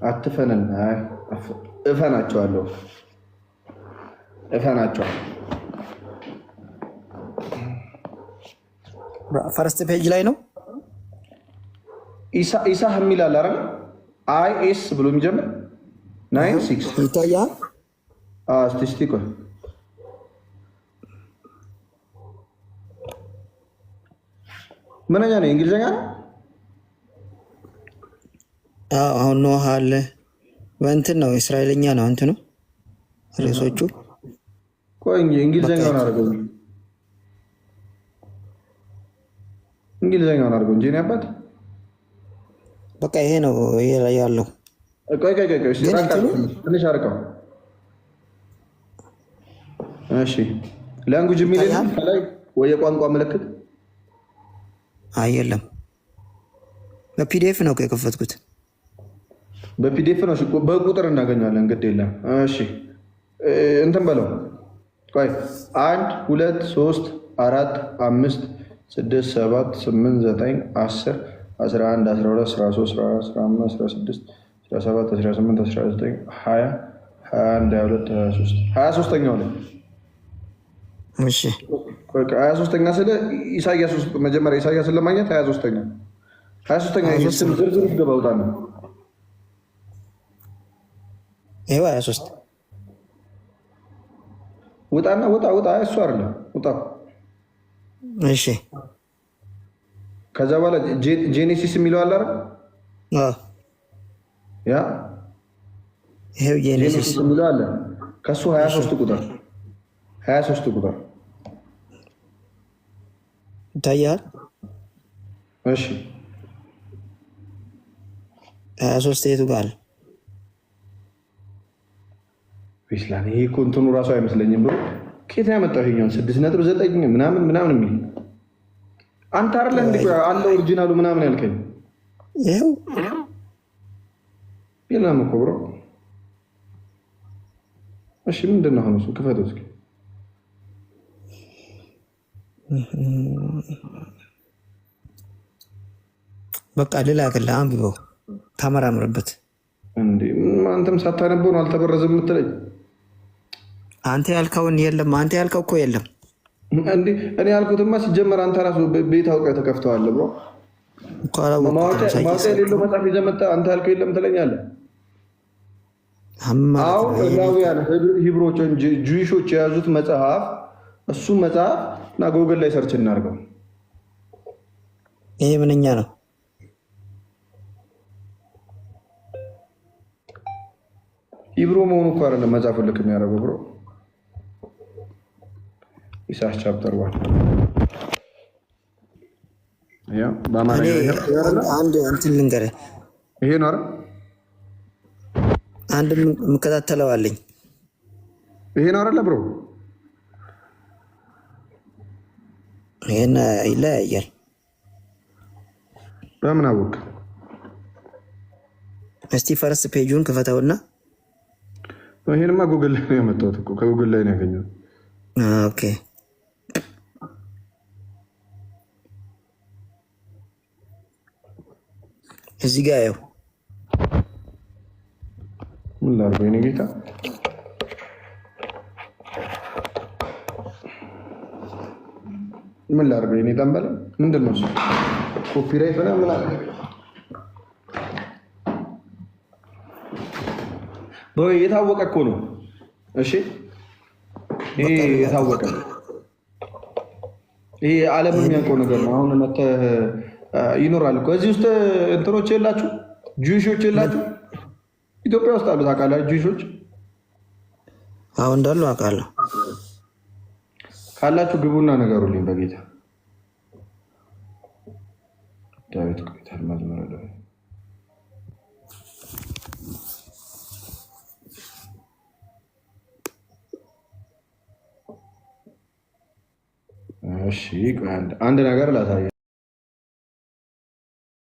አትፈነን። እፈናቸዋለሁ። ፈርስት ፔጅ ላይ ነው። ኢሳ የሚል አለ አይደል? አይኤስ ብሎ የሚጀምር 9:6 ይታያል። እስቲ ቆይ ምንኛ ነው? እንግሊዝኛ ነው። አሁን ኖህ አለ በእንትን ነው እስራኤልኛ ነው እንትኑ ርዕሶቹ። ቆይ እንግሊዝኛውን አድርገው እንጂ እኔ አባት በቃ ይሄ ነው ይሄ ላይ ያለው። ቆይ ትንሽ አርቀው። እሺ ላንጉጅ የሚል ከላይ ወይ የቋንቋ ምልክት የለም። በፒዲኤፍ ነው የከፈትኩት። በፒዲኤፍ ነው። በቁጥር እናገኘዋለን። ግድ የለም። እሺ እንትን በለው። ቆይ 1 2 3 4 5 6 7 8 9 10 11 12 13 14 15 16 17 18 19 20 21 22 23ኛው ላይ እሺ 23ኛ ስለ ኢሳያስ ውስጥ መጀመሪያ ኢሳያስን ለማግኘት 23ኛ ስም ዝርዝር ውስጥ ገባ። ውጣ ነው ይሄው 23 ውጣና ውጣ እሱ አይደለም ውጣ። እሺ ከዛ በኋላ ጄኔሲስ የሚለው አለ አይደል? ያ ይሄው ጄኔሲስ የሚለው አለ። ከሱ 23 ቁጥር ይታያል። እሺ 23 የቱ ጋር ቢስላን? ይሄ እኮ እንትኑ ራሱ አይመስለኝም ብሎ ከየት ያመጣው ይሄኛውን 6.9 ምናምን የሚል አንተ አይደለ እንዴ አለ ኦሪጂናሉ ምናምን ያልከኝ? ይሄው የለም እኮ ብሮ። እሺ ምንድን ነው አሁን እሱ? ክፈተው እስኪ። በቃ ልላክልህ፣ አንብበው፣ ታመራምርበት። እንዴ አንተም ሳታነበው ነው አልተበረዘም የምትለኝ? አንተ ያልከውን የለም፣ አንተ ያልከው እኮ የለም። እንዴ እኔ ያልኩትማ ሲጀመር አንተ ራሱ ቤት አውቀህ ተከፍተዋለህ ብሮ። ማወቂያ የሌለው መጽሐፍ ይዘህ መጣህ። አንተ ያልከው የለም ትለኛለህ። አሁን ዕብራውያን ሂብሮች ወይም ጁዊሾች የያዙት መጽሐፍ እሱ መጽሐፍ እና ጎግል ላይ ሰርች እናድርገው። ይሄ ምንኛ ነው? ሂብሮ መሆኑ እኮ አይደለም መጽሐፉን ልክ የሚያደርገው ብሮ። ኢሳያስ ቻፕተር 1 አንድ እንትን ልንገርህ። ይሄ ነው አይደል? አንድ የምከታተለው አለኝ። ይሄ ነው አይደል ብሮ? ይሄን ይለያያል። በምን አወቅ? እስቲ ፈረስ ፔጁን ክፈተውና። ይሄንማ ጉግል ላይ ነው ያመጣሁት እኮ ከጉግል ላይ ነው ያገኘሁት። ኦኬ እዚህ ጋር ያው ምን ላድርገው የእኔ ጌታ? ምን ላድርገው የእኔ ጠንበለ? ምንድን ነው እሱ? ኮፒራይት ሆነ ምን አለ? የታወቀ እኮ ነው። እሺ ይሄ የታወቀ ይሄ ዓለም የሚያውቀው ነገር ነው። አሁን መተህ ይኖራል እኮ እዚህ ውስጥ እንትኖች የላችሁ? ጁዊሾች የላችሁ? ኢትዮጵያ ውስጥ አሉ ታውቃለህ? ጁዊሾች አሁን እንዳሉ አውቃለሁ። ካላችሁ ግቡና ነገሩልኝ በጌታ ዳዊት ቆይታል መዝሙረ ዳዊት። እሺ አንድ ነገር ላሳየህ።